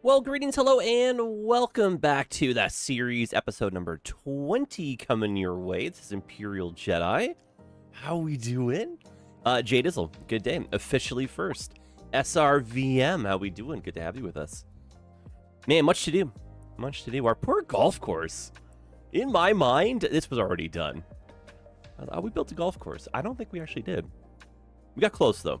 Well, greetings, hello, and welcome back to that series, episode number 20 coming your way. This is Imperial Jedi. How we doing? Jay Dizzle, good day. Officially first. SRVM, how we doing? Good to have you with us. Man, much to do. Much to do. Our poor golf course. In my mind, this was already done. We built a golf course. I don't think we actually did. We got close, though.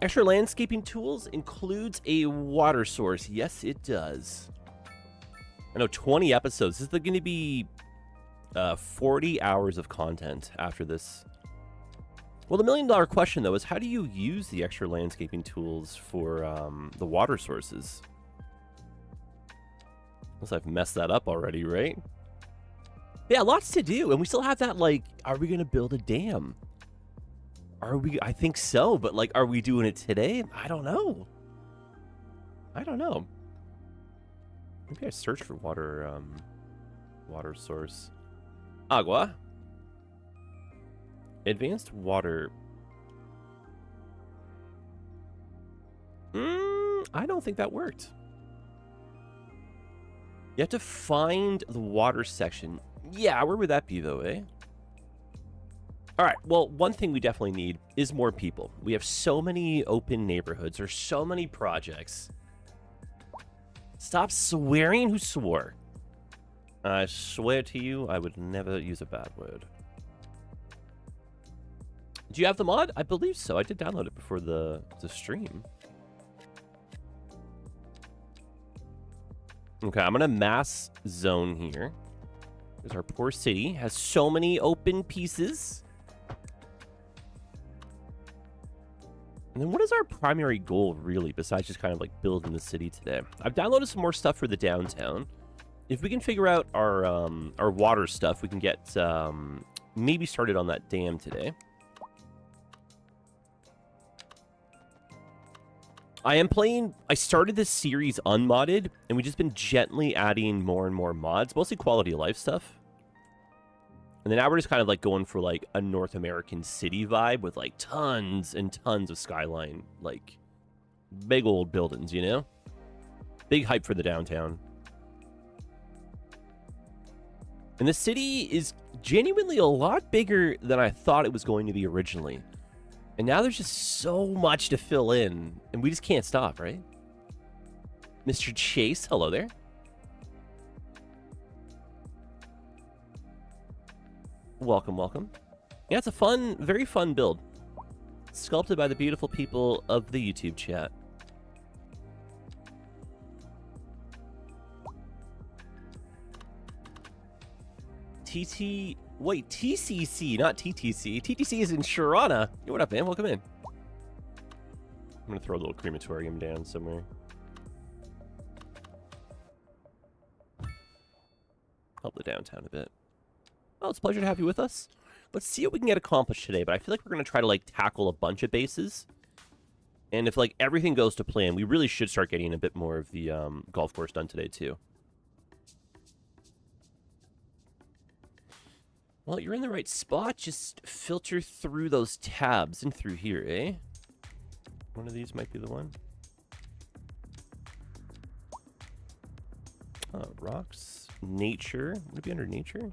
Extra landscaping tools includes a water source. Yes, it does. I know, 20 episodes. This is going to be 40 hours of content after this. Well, the million-dollar question, though, is how do you use the extra landscaping tools for the water sources? Unless I've messed that up already, right? Yeah, lots to do. And we still have that, like, are we going to build a dam? Are we? I think so, but like, are we doing it today? I don't know. Maybe I search for water, water source. Agua. Advanced water. I don't think that worked. You have to find the water section. Yeah, where would that be though, eh? All right, well, one thing we definitely need is more people. We have so many open neighborhoods. There's so many projects. Stop swearing. Who swore? I swear to you, I would never use a bad word. Do you have the mod? I believe so. I did download it before the stream. Okay, I'm going to mass zone here. Because our poor city has so many open pieces. And then what is our primary goal, really, besides just kind of, like, building the city today? I've downloaded some more stuff for the downtown. If we can figure out our water stuff, we can get maybe started on that dam today. I started this series unmodded, and we've just been gently adding more and more mods, mostly quality of life stuff. And then now we're just kind of like going for like a North American city vibe with like tons and tons of skyline, like big old buildings, you know? Big hype for the downtown. And the city is genuinely a lot bigger than I thought it was going to be originally. And now there's just so much to fill in, and we just can't stop, right? Mr. Chase, hello there. Welcome, welcome. Yeah, it's a fun, very fun build. Sculpted by the beautiful people of the YouTube chat. Wait, TCC, not TTC. TTC is in Sharana. Yo, what up, man? Welcome in. I'm gonna throw a little crematorium down somewhere. Help the downtown a bit. Well, it's a pleasure to have you with us. Let's see what we can get accomplished today, but I feel like we're going to try to, like, tackle a bunch of bases. And if, like, everything goes to plan, we really should start getting a bit more of the golf course done today, too. Well, you're in the right spot. Just filter through those tabs and through here, eh? One of these might be the one. Rocks. Nature. Would it be under nature?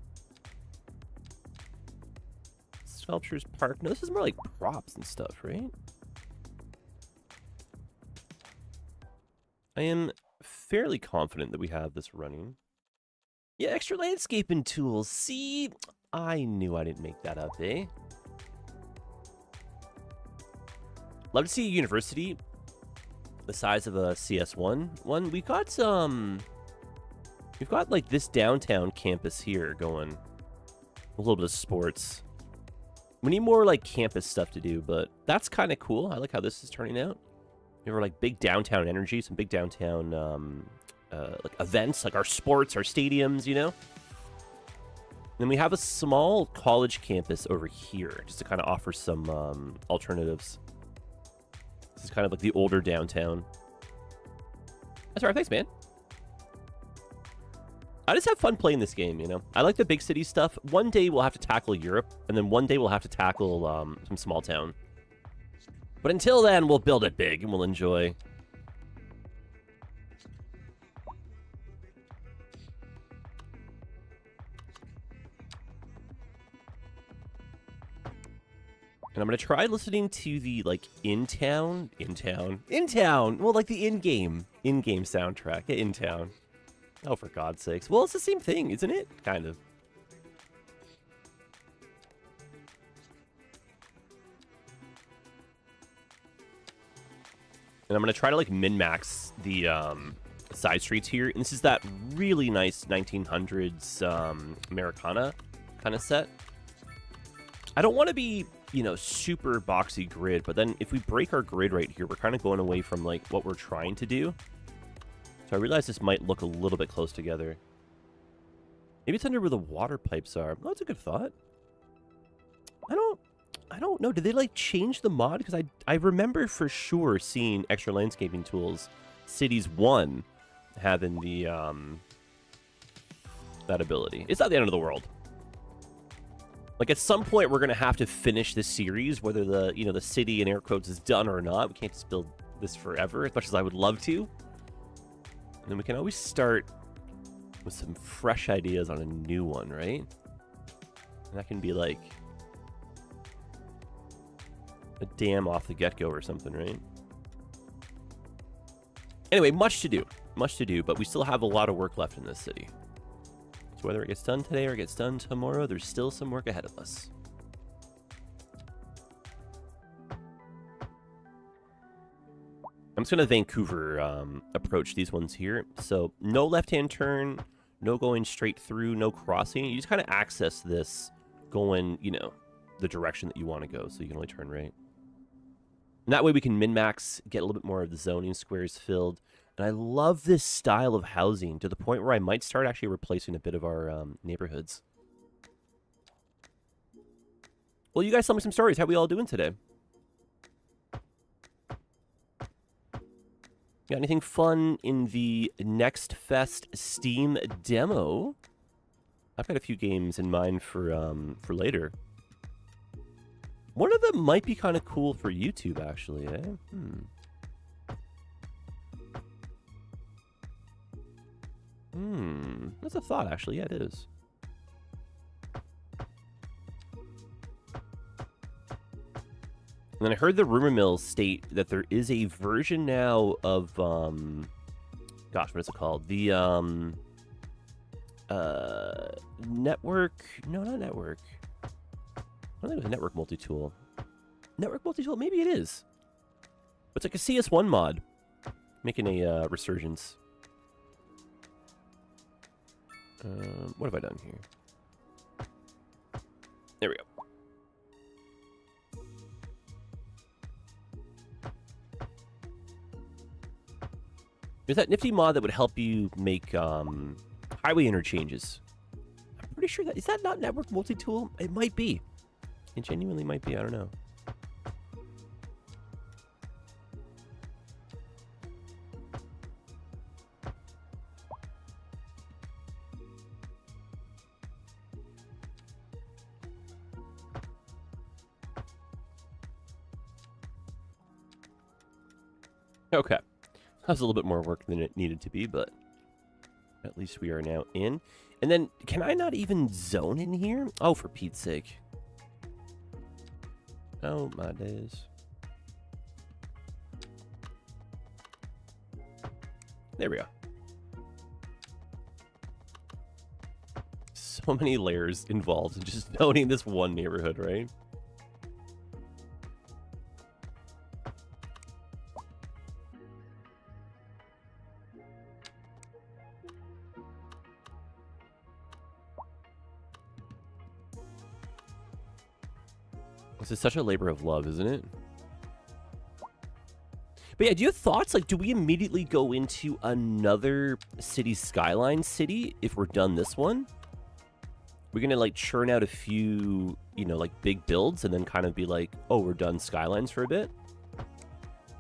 Sculptures Park. No, this is more like props and stuff, right? I am fairly confident that we have this running. Yeah, extra landscaping tools. See, I knew I didn't make that up, eh? Love to see a university the size of a CS1. We've got like this downtown campus here going. A little bit of sports. We need more, like, campus stuff to do, but that's kind of cool. I like how this is turning out. We have, like, big downtown energy, some big downtown, like, events, like our sports, our stadiums, you know? And then we have a small college campus over here, just to kind of offer some alternatives. This is kind of like the older downtown. That's all right, thanks, man. I just have fun playing this game, you know? I like the big city stuff. One day we'll have to tackle Europe, and then one day we'll have to tackle some small town. But until then, we'll build it big, and we'll enjoy And I'm going to try listening to the, like, in-town, well, like the in-game soundtrack, in-town. Oh, for God's sakes. Well, it's the same thing, isn't it? Kind of. And I'm going to try to, like, min-max the side streets here. And this is that really nice 1900s Americana kind of set. I don't want to be, you know, super boxy grid, but then if we break our grid right here, we're kind of going away from, like, what we're trying to do. So I realize this might look a little bit close together. Maybe it's under where the water pipes are. Oh, that's a good thought. I don't know. Did they, like, change the mod? Because I remember for sure seeing extra landscaping tools, Cities 1, having the, that ability. It's not the end of the world. Like, at some point, we're going to have to finish this series, whether the, you know, the city in air quotes is done or not. We can't just build this forever, as much as I would love to. And then we can always start with some fresh ideas on a new one, right? And that can be, like, a dam off the get-go or something, right? Anyway, much to do, but we still have a lot of work left in this city. So whether it gets done today or gets done tomorrow, there's still some work ahead of us. I'm just going to Vancouver approach these ones here. So no left-hand turn, no going straight through, no crossing. You just kind of access this going, you know, the direction that you want to go, so you can only turn right. And that way we can min-max, get a little bit more of the zoning squares filled. And I love this style of housing to the point where I might start actually replacing a bit of our neighborhoods. Well, you guys tell me some stories. How are we all doing today? Got anything fun in the Next Fest Steam demo? I've got a few games in mind for later. One of them might be kind of cool for YouTube, actually, eh? That's a thought, actually. Yeah, it is. And then I heard the rumor mill state that there is a version now of, gosh, what is it called? The, network, no, not network. I don't think it was a network multi-tool. Network multi-tool? Maybe it is. It's like a CS1 mod. Making a resurgence. What have I done here? There we go. There's that nifty mod that would help you make highway interchanges. I'm pretty sure that... Is that not network multi-tool? It might be. It genuinely might be. I don't know. Okay. That was a little bit more work than it needed to be, but at least we are now in. And then, can I not even zone in here? Oh, for Pete's sake. Oh, my days. There we go. So many layers involved in just zoning this one neighborhood, right? This is such a labor of love, isn't it? But yeah, do you have thoughts? Like, do we immediately go into another city skyline city if we're done this one? We're gonna, like, churn out a few, you know, like, big builds and then kind of be like, oh, we're done Skylines for a bit?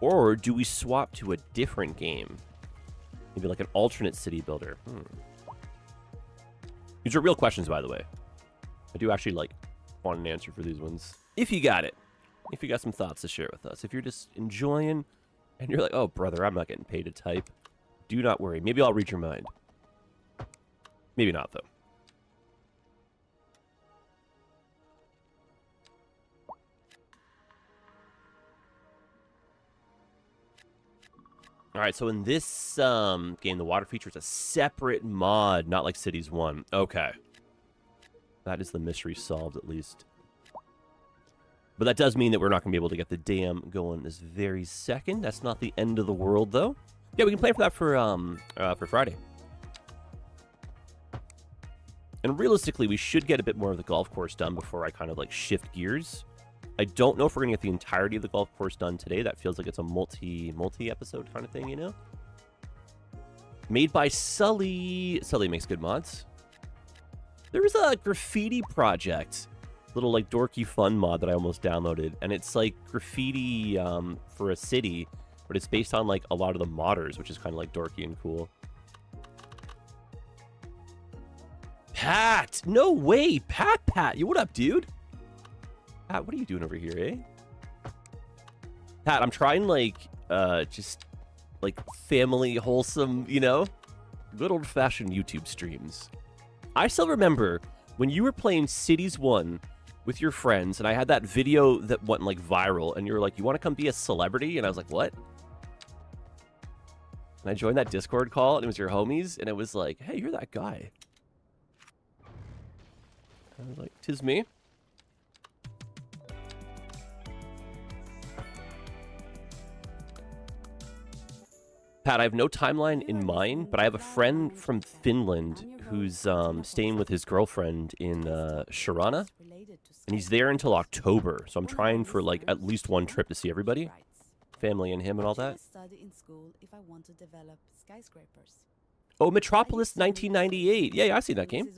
Or do we swap to a different game? Maybe like an alternate city builder. These are real questions, by the way. I do actually, like, want an answer for these ones. If you got it. If you got some thoughts to share with us. If you're just enjoying and you're like, oh, brother, I'm not getting paid to type. Do not worry. Maybe I'll read your mind. Maybe not, though. All right, so in this game, the water feature is a separate mod, not like Cities 1. Okay. That is the mystery solved, at least. But that does mean that we're not going to be able to get the dam going this very second. That's not the end of the world, though. Yeah, we can plan for that for Friday. And realistically, we should get a bit more of the golf course done before I kind of, like, shift gears. I don't know if we're going to get the entirety of the golf course done today. That feels like it's a multi-episode kind of thing, you know? Made by Sully. Sully makes good mods. There was a graffiti project. Little, like, dorky fun mod that I almost downloaded. And it's, like, graffiti for a city. But it's based on, like, a lot of the modders, which is kind of, like, dorky and cool. Pat! No way! Pat! You what up, dude? Pat, what are you doing over here, eh? Pat, I'm trying, like, just, like, family, wholesome, you know? Good old-fashioned YouTube streams. I still remember when you were playing Cities 1 with your friends, and I had that video that went, like, viral, and you were like, you want to come be a celebrity? And I was like, what? And I joined that Discord call, and it was your homies, and it was like, hey, you're that guy. I was like, 'tis me. Pat, I have no timeline in mind, but I have a friend from Finland who's staying with his girlfriend in Sharana, and he's there until October. So I'm trying for like at least one trip to see everybody, family and him and all that. Oh, Metropolis 1998. Yeah, I've seen that game.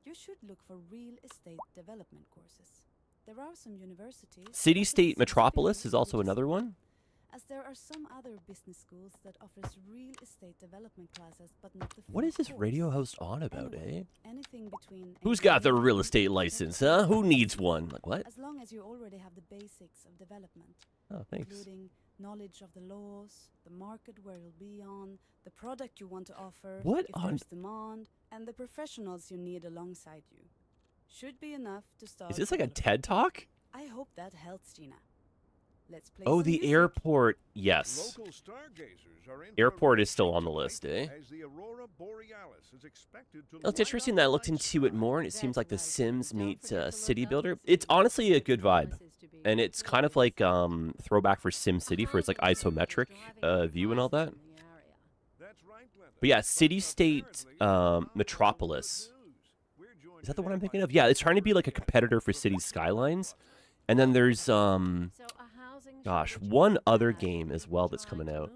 You should look for real estate development courses. There are some universities. City State Metropolis is also another one. As there are some other business schools that offers real estate development classes, but not the What is this radio host on about, eh? Anything between. Who's got the real estate license, huh? Who needs one? Like what? As long as you already have the basics of development. Oh, thanks. Including knowledge of the laws, the market where you'll be on, the product you want to offer, what if there's demand, and the professionals you need alongside you. Should be enough to start. Is this like a TED Talk? I hope that helps, Gina. Let's play. Oh, the airport. Yes. Airport is still on the list, eh? Well, it's interesting that I looked into it more, and it seems like The Sims meets City Builder. It's honestly a good vibe, and it's kind of like throwback for Sim City for its like isometric view and all that. But yeah, City State Metropolis. Is that the one I'm thinking of? Yeah, it's trying to be like a competitor for City Skylines, and then there's gosh, one other game as well that's coming out.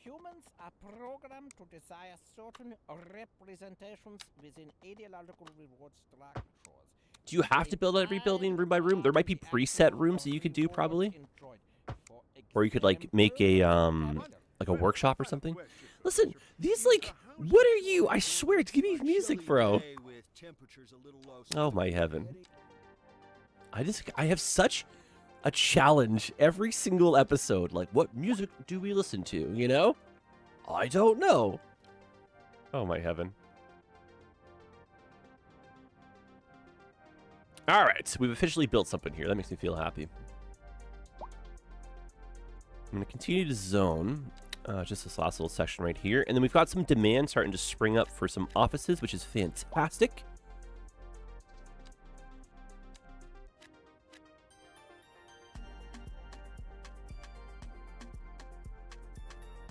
Humans are programmed to desire certain representations within ideological reward structures. Do you have to build every building room by room? There might be preset rooms that you could do probably, or you could like make a workshop or something. Listen, these like, what are you? I swear, give me music, bro. Oh my heaven! I have such a challenge every single episode. Like, what music do we listen to, you know? I don't know. Oh my heaven. All right, we've officially built something here. That makes me feel happy. I'm going to continue to zone just this last little section right here. And then we've got some demand starting to spring up for some offices, which is fantastic.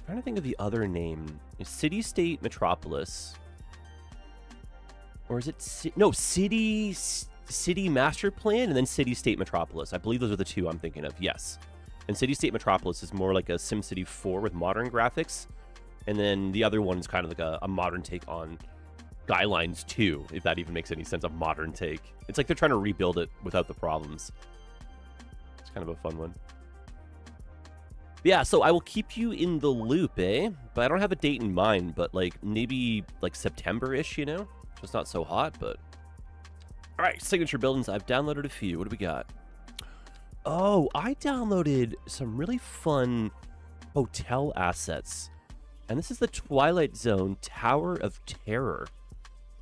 I'm trying to think of the other name. Is City State Metropolis, or is it City Master Plan and then City State Metropolis? I believe those are the two I'm thinking of. Yes, and City State Metropolis is more like a SimCity 4 with modern graphics, and then the other one is kind of like a modern take on Skylines 2, if that even makes any sense. A modern take. It's like they're trying to rebuild it without the problems. It's kind of a fun one. Yeah, so I will keep you in the loop, eh? But I don't have a date in mind, but like maybe like September-ish, you know? So it's not so hot, but... All right, signature buildings. I've downloaded a few. What do we got? Oh, I downloaded some really fun hotel assets. And this is the Twilight Zone Tower of Terror,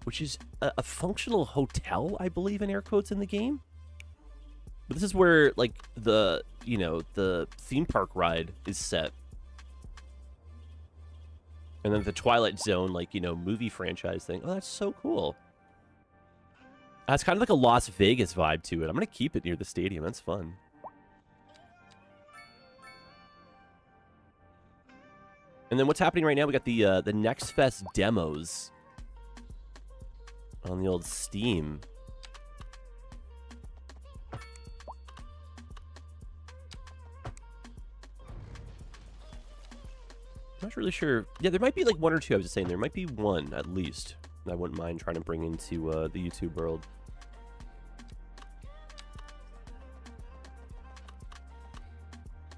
which is a functional hotel, I believe, in air quotes in the game. But this is where, like, the, you know, the theme park ride is set. And then the Twilight Zone, like, you know, movie franchise thing. Oh, that's so cool. That's kind of like a Las Vegas vibe to it. I'm going to keep it near the stadium. That's fun. And then what's happening right now, we got the Next Fest demos on the old Steam. I'm not really sure. Yeah, there might be like one or two. I was just saying there might be one at least. I wouldn't mind trying to bring into the YouTube world.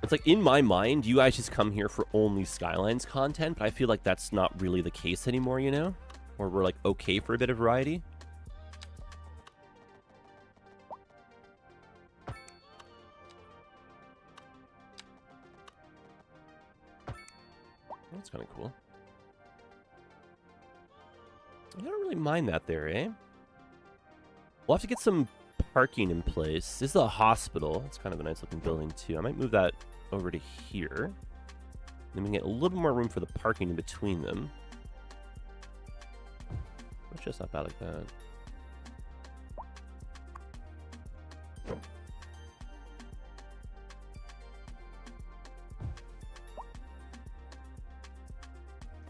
It's like, in my mind, you guys just come here for only Skylines content, but I feel like that's not really the case anymore, you know? Or we're like okay for a bit of variety. That's kind of cool. I don't really mind that there, eh? We'll have to get some parking in place. This is a hospital. It's kind of a nice looking building too. I might move that over to here. Then we can get a little more room for the parking in between them. It's just not bad like that.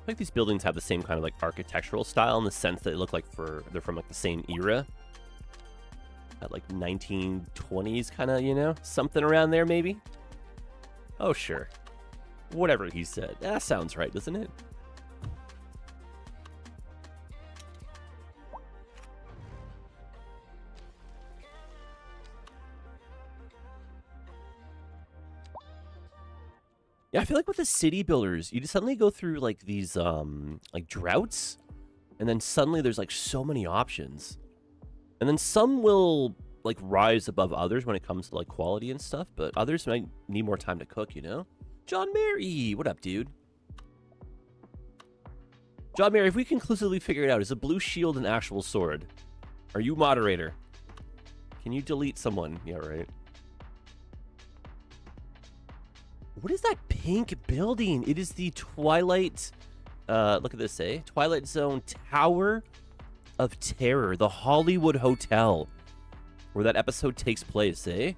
I think these buildings have the same kind of like architectural style in the sense that they look like they're from like the same era. That like 1920s kind of, you know, something around there maybe. Oh, sure. Whatever he said. That sounds right, doesn't it? Yeah, I feel like with the city builders, you just suddenly go through like these like droughts, and then suddenly there's like so many options. And then some will like rise above others when it comes to like quality and stuff, but others might need more time to cook, you know? John Mary, what up, dude? John Mary, if we conclusively figure it out, is a blue shield an actual sword? Are you moderator? Can you delete someone? Yeah, right. What is that pink building? It is the Twilight, look at this, eh? Twilight Zone Tower of Terror, the Hollywood Hotel, where that episode takes place, eh?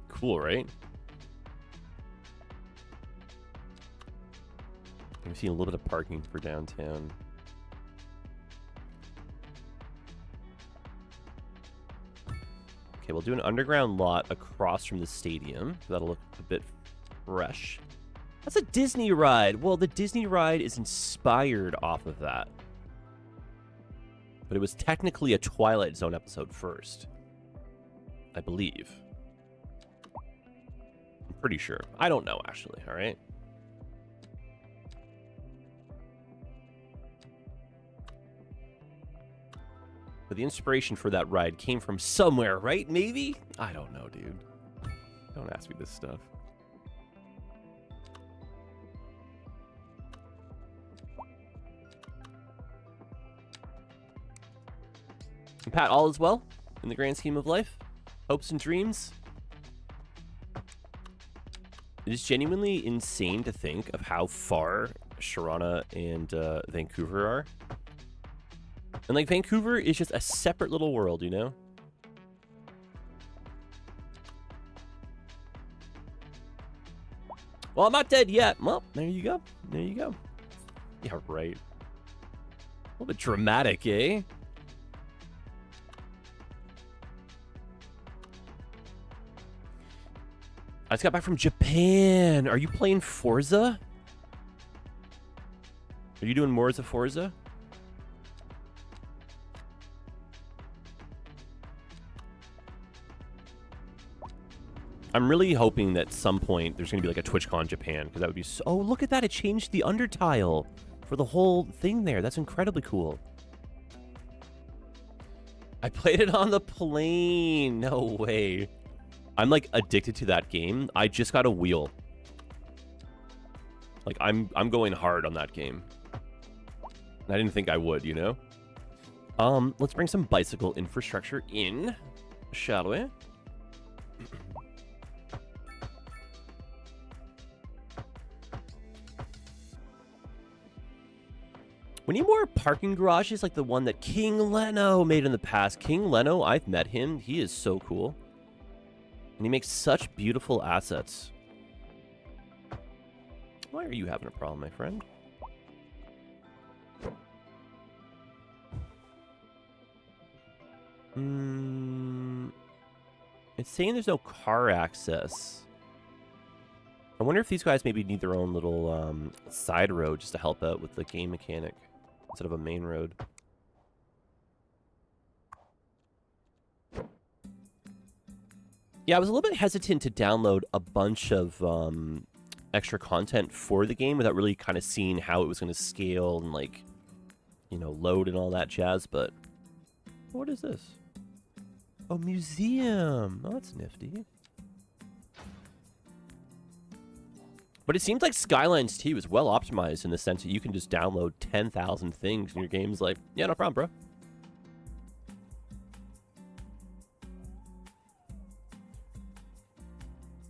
Cool, right? I'm seeing a little bit of parking for downtown. Okay, we'll do an underground lot across from the stadium. That'll look a bit fresh. That's a Disney ride. Well, the Disney ride is inspired off of that. But it was technically a Twilight Zone episode first. I believe. I'm pretty sure. I don't know, actually, all right? But the inspiration for that ride came from somewhere, right? Maybe? I don't know, dude. Don't ask me this stuff. And Pat, all is well in the grand scheme of life? Hopes and dreams? It is genuinely insane to think of how far Sharona and Vancouver are. And, like, Vancouver is just a separate little world, you know? Well, I'm not dead yet. Well, there you go. There you go. Yeah, right. A little bit dramatic, eh? I just got back from Japan. Are you playing Forza? Are you doing more as a Forza? I'm really hoping that at some point there's going to be like a TwitchCon Japan, because that would be so... Oh, look at that. It changed the undertile for the whole thing there. That's incredibly cool. I played it on the plane. No way. I'm like addicted to that game. I just got a wheel. Like I'm going hard on that game. I didn't think I would, you know? Let's bring some bicycle infrastructure in, shall we? We need more parking garages like the one that King Leno made in the past. King Leno, I've met him. He is so cool. And he makes such beautiful assets. Why are you having a problem, my friend? It's saying there's no car access. I wonder if these guys maybe need their own little side road just to help out with the game mechanic instead of a main road. Yeah, I was a little bit hesitant to download a bunch of extra content for the game without really kind of seeing how it was going to scale and, like, you know, load and all that jazz, but what is this? Oh, museum. Oh, that's nifty. But it seems like Skylines 2 is well optimized in the sense that you can just download 10,000 things and your game's like, yeah, no problem, bro.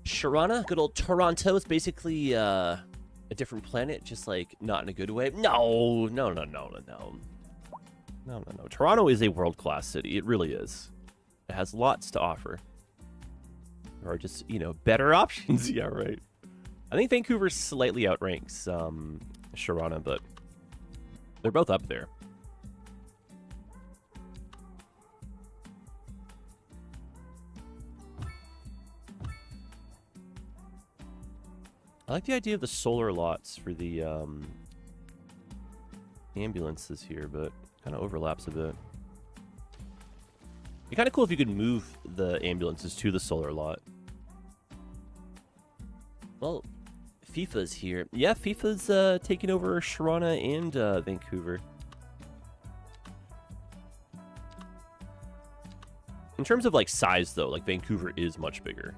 Sharana, good old Toronto, is basically a different planet, just like not in a good way. No. Toronto is a world-class city. It really is. It has lots to offer. There are just, you know, better options. Yeah, right. I think Vancouver slightly outranks Sharana, but they're both up there. I like the idea of the solar lots for the ambulances here, but kind of overlaps a bit. It'd be kind of cool if you could move the ambulances to the solar lot. Well, FIFA's here. Yeah, FIFA's taking over Sharana and Vancouver. In terms of, like, size, though, like, Vancouver is much bigger.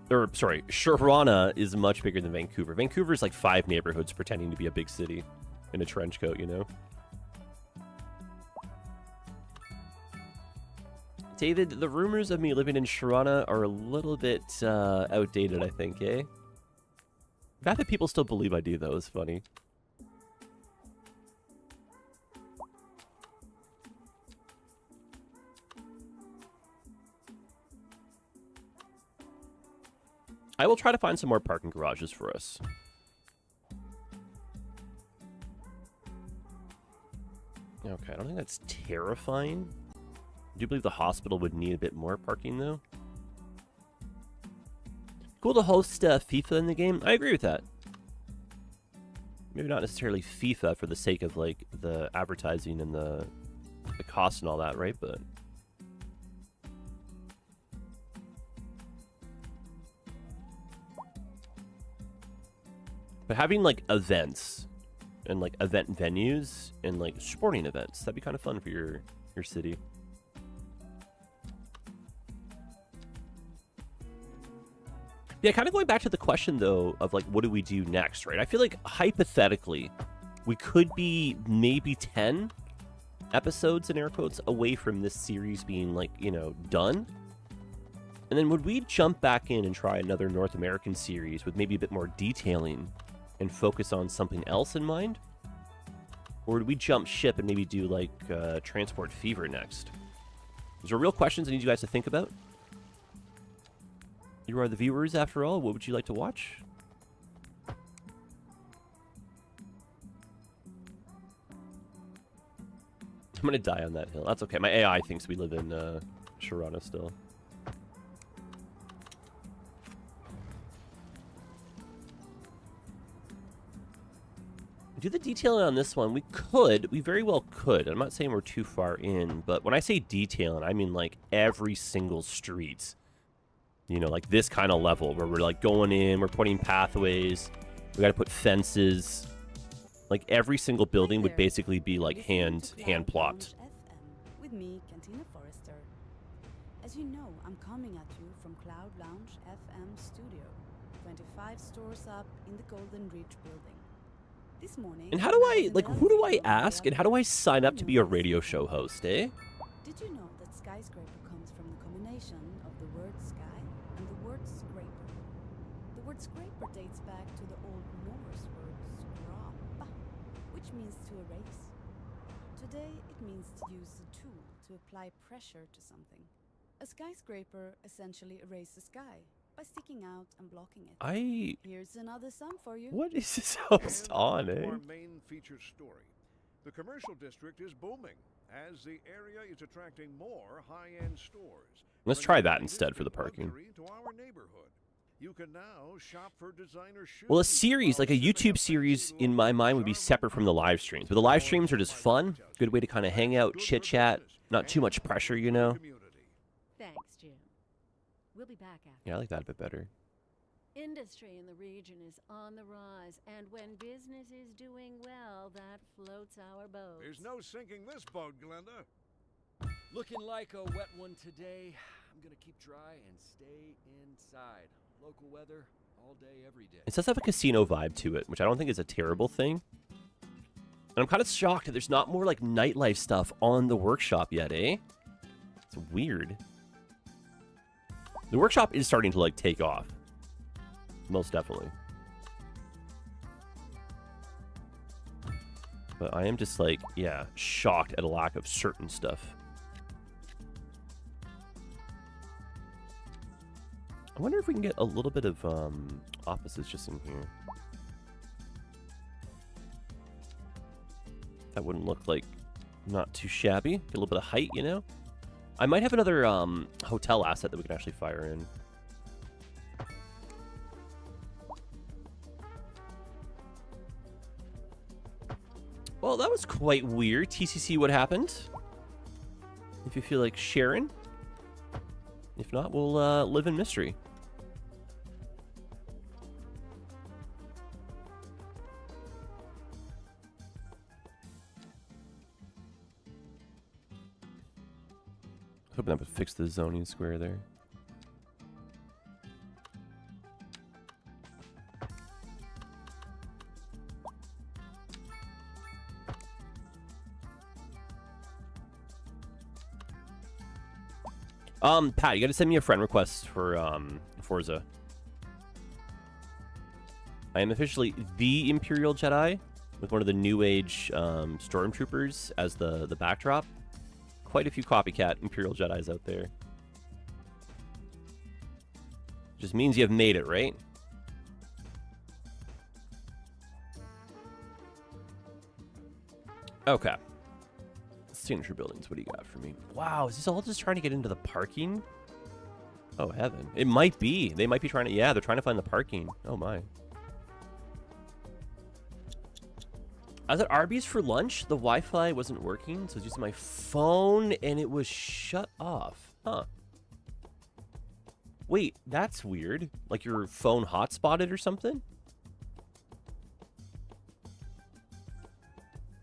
Or, sorry, Sharana is much bigger than Vancouver. Vancouver's like 5 neighborhoods pretending to be a big city in a trench coat, you know? David, the rumors of me living in Sharana are a little bit outdated, I think, eh? The fact that people still believe I do, though, is funny. I will try to find some more parking garages for us. Okay, I don't think that's terrifying. I do believe the hospital would need a bit more parking, though. Cool to host FIFA in the game. I agree with that. Maybe not necessarily FIFA for the sake of, like, the advertising and the cost and all that, right? But having, like, events and, like, event venues and, like, sporting events, that'd be kind of fun for your city. Yeah, kind of going back to the question, though, of, like, what do we do next, right? I feel like, hypothetically, we could be maybe 10 episodes, in air quotes, away from this series being, like, you know, done. And then would we jump back in and try another North American series with maybe a bit more detailing and focus on something else in mind? Or would we jump ship and maybe do, like, Transport Fever next? Those are real questions I need you guys to think about. You are the viewers, after all. What would you like to watch? I'm gonna die on that hill. That's okay. My AI thinks we live in Sharana still. Do the detailing on this one. We very well could. I'm not saying we're too far in, but when I say detailing, I mean like every single street. You know, like this kind of level where we're like going in, we're putting pathways, we got to put fences. Like every single building would basically be like hand plopped. With me, Cantina Forrester. As you know, I'm coming at you from Cloud Lounge FM Studio, 25 stores up in the Golden Reach building. This morning. And how do I, like, who do I ask and how do I sign up to be a radio show host, eh? Did you know that skyscraper comes from the combination of the word sky and the word scraper? The word scraper dates back to the Old Norse word skrapa, which means to erase. Today, it means to use a tool to apply pressure to something. A skyscraper essentially erases the sky by sticking out and blocking it. Here's another song for you. What is this host on, eh? Our main featured story. The commercial district is booming as the area is attracting more high-end stores. Let's try that instead for the parking. To our neighborhood. You can now shop for designer shoes. Well, a series, like a YouTube series, in my mind would be separate from the live streams. But the live streams are just fun. Good way to kind of hang out, chit-chat. Not too much pressure, you know? Thanks, Jim. We'll be back after. Yeah, I like that a bit better. Industry in the region is on the rise, and when business is doing well, that floats our boat. There's no sinking this boat, Glenda. Looking like a wet one today. I'm gonna keep dry and stay inside. Local weather, all day, every day. It does have a casino vibe to it, which I don't think is a terrible thing. And I'm kind of shocked that there's not more, like, nightlife stuff on the workshop yet, eh? It's weird. The workshop is starting to, like, take off. Most definitely. But I am just, like, yeah, shocked at a lack of certain stuff. I wonder if we can get a little bit of offices just in here. That wouldn't look like not too shabby. Get a little bit of height, you know? I might have another hotel asset that we can actually fire in. Well, that was quite weird. TCC, what happened? If you feel like sharing. If not, we'll live in mystery. Hoping that would fix the zoning square there. Pat, you gotta send me a friend request for Forza. I am officially the Imperial Jedi with one of the New Age stormtroopers as the backdrop. Quite a few copycat Imperial Jedis out there. Just means you have made it, right? Okay. Signature buildings, what do you got for me? Wow, is this all just trying to get into the parking? Oh, heaven. It might be. They might be trying to... Yeah, they're trying to find the parking. Oh, my. I was at Arby's for lunch. The Wi-Fi wasn't working, so I was using my phone, and it was shut off. Huh. Wait, that's weird. Like your phone hotspotted or something?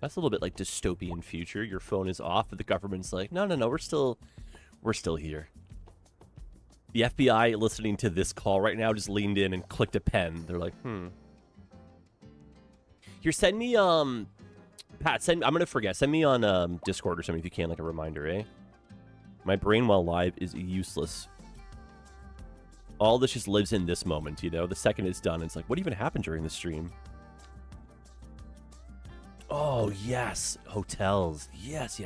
That's a little bit like dystopian future. Your phone is off, but the government's like, no, we're still here. The FBI listening to this call right now just leaned in and clicked a pen. They're like, Here, send me, Pat, I'm gonna forget. Send me on Discord or something if you can, like a reminder, eh? My brain while live is useless. All this just lives in this moment, you know? The second it's done, it's like, what even happened during the stream? Oh, yes. Hotels. Yes.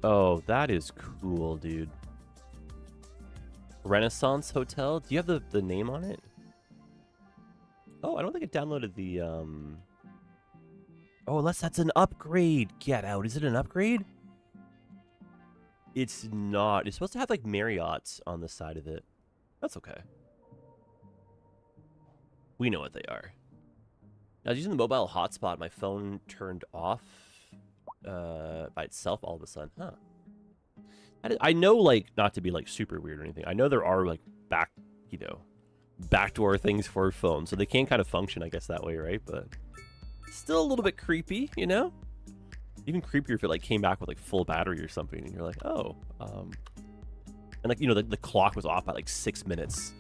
Oh, that is cool, dude. Renaissance Hotel? Do you have the name on it? Oh, I don't think it downloaded the, Oh, unless that's an upgrade. Get out. Is it an upgrade? It's not. It's supposed to have, like, Marriott's on the side of it. That's okay. We know what they are. I was using the mobile hotspot. My phone turned off by itself all of a sudden. Huh. I know, like, not to be, like, super weird or anything. I know there are, like, backdoor things for phones. So they can kind of function, I guess, that way, right? But Still a little bit creepy, you know? Even creepier if it like came back with like full battery or something, and you're like, oh, and like, you know, the clock was off by like 6 minutes.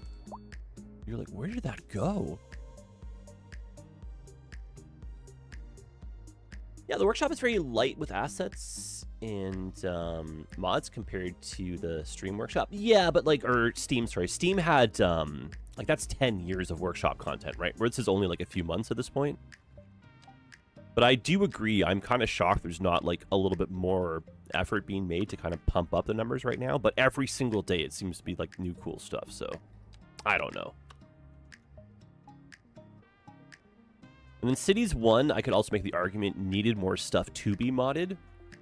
You're like, where did that go? Yeah, the workshop is very light with assets and mods compared to the Stream workshop. Yeah, but like, or Steam, sorry. Steam had, like, that's 10 years of workshop content, right? Where this is only like a few months at this point. But I do agree, I'm kind of shocked there's not like a little bit more effort being made to kind of pump up the numbers right now. But every single day it seems to be like new cool stuff, so I don't know. And then Cities 1, I could also make the argument, needed more stuff to be modded,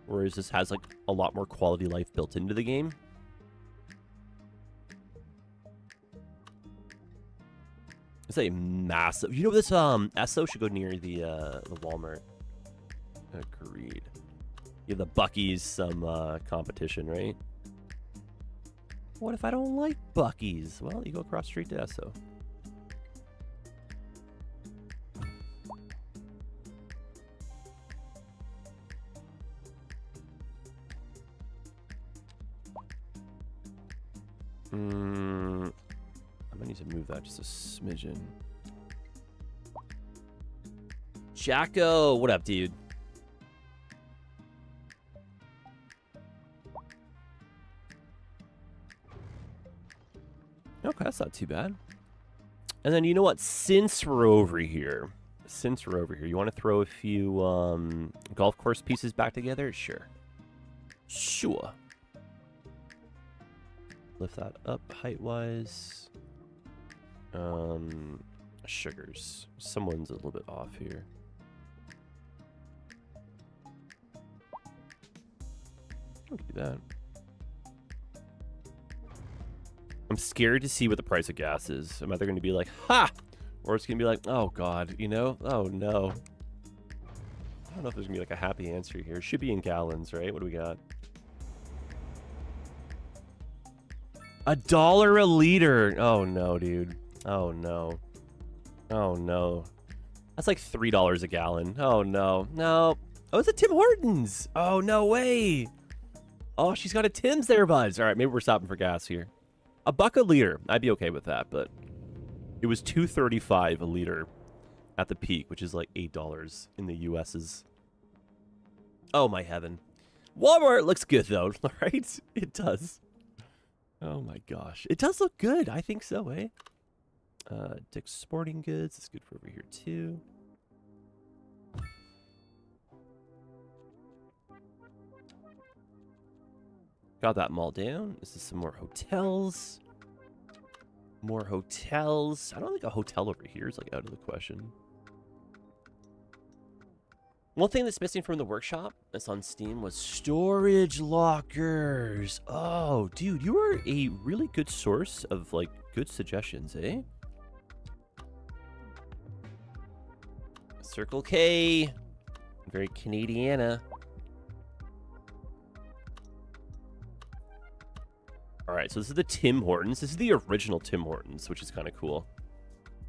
whereas this has like a lot more quality life built into the game. It's a massive, you know, this Esso should go near the Walmart. Agreed. Give the Buc-ee's some competition, right? What if I don't like Buc-ee's? Well, you go across the street to Esso. I might need to move that just a smidgen. Jacko, what up, dude? Okay, that's not too bad. And then, you know what? Since we're over here, you want to throw a few golf course pieces back together? Sure. Sure. Lift that up height-wise. Sugars. Someone's a little bit off here. I can do that. I'm scared to see what the price of gas is. I'm either going to be like, ha! Or it's going to be like, oh, God, you know? Oh, no. I don't know if there's going to be like a happy answer here. It should be in gallons, right? What do we got? $1 a liter. Oh, no, dude. Oh, no. Oh, no. That's like $3 a gallon. Oh, no. No. Oh, it's a Tim Hortons. Oh, no way. Oh, she's got a Tim's there, buds. All right, maybe we're stopping for gas here. $1 a liter. I'd be okay with that, but it was $2.35 a liter at the peak, which is like $8 in the US's. Oh, my heaven. Walmart looks good, though, right? It does. Oh my gosh. It does look good. I think so, eh? Dick's Sporting Goods is good for over here too. Got that mall down. This is some more hotels. More hotels. I don't think a hotel over here is like out of the question. One thing that's missing from the workshop that's on Steam was storage lockers. Oh, dude, you are a really good source of, like, good suggestions, eh? Circle K. Very Canadiana. All right, so this is the Tim Hortons. This is the original Tim Hortons, which is kind of cool.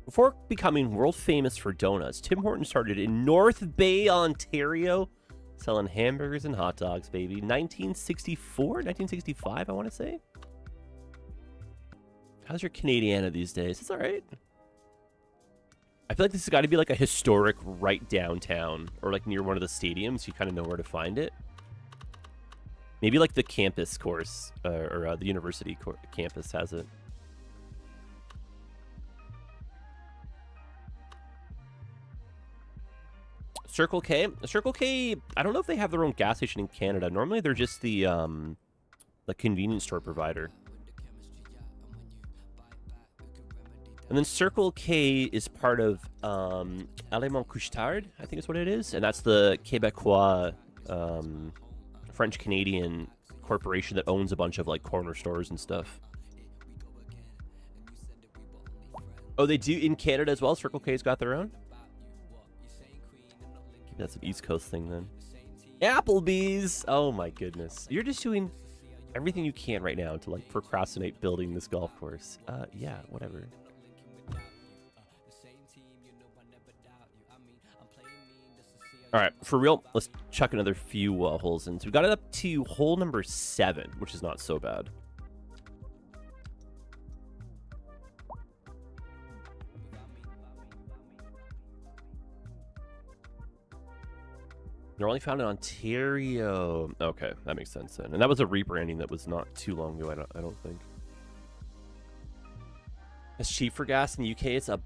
Before becoming world famous for donuts, Tim Hortons started in North Bay, Ontario, selling hamburgers and hot dogs, baby. 1964, 1965, I want to say. How's your Canadiana these days? It's all right. I feel like this has got to be like a historic right downtown or like near one of the stadiums. You kind of know where to find it. Maybe like the campus course or the university campus has it. Circle K. Circle K, I don't know if they have their own gas station in Canada. Normally they're just the convenience store provider. And then Circle K is part of Aliments Couche-Tard, I think is what it is. And that's the Québécois French-Canadian corporation that owns a bunch of like corner stores and stuff. Oh, they do in Canada as well? Circle K's got their own? That's an East Coast thing then. Applebee's! Oh my goodness. You're just doing everything you can right now to like procrastinate building this golf course. Yeah, whatever. All right, for real, let's chuck another few holes in. So we got it up to hole number 7, which is not so bad. They're only found in Ontario. Okay, that makes sense then. And that was a rebranding that was not too long ago, I don't think. It's cheap for gas in the UK. It's $1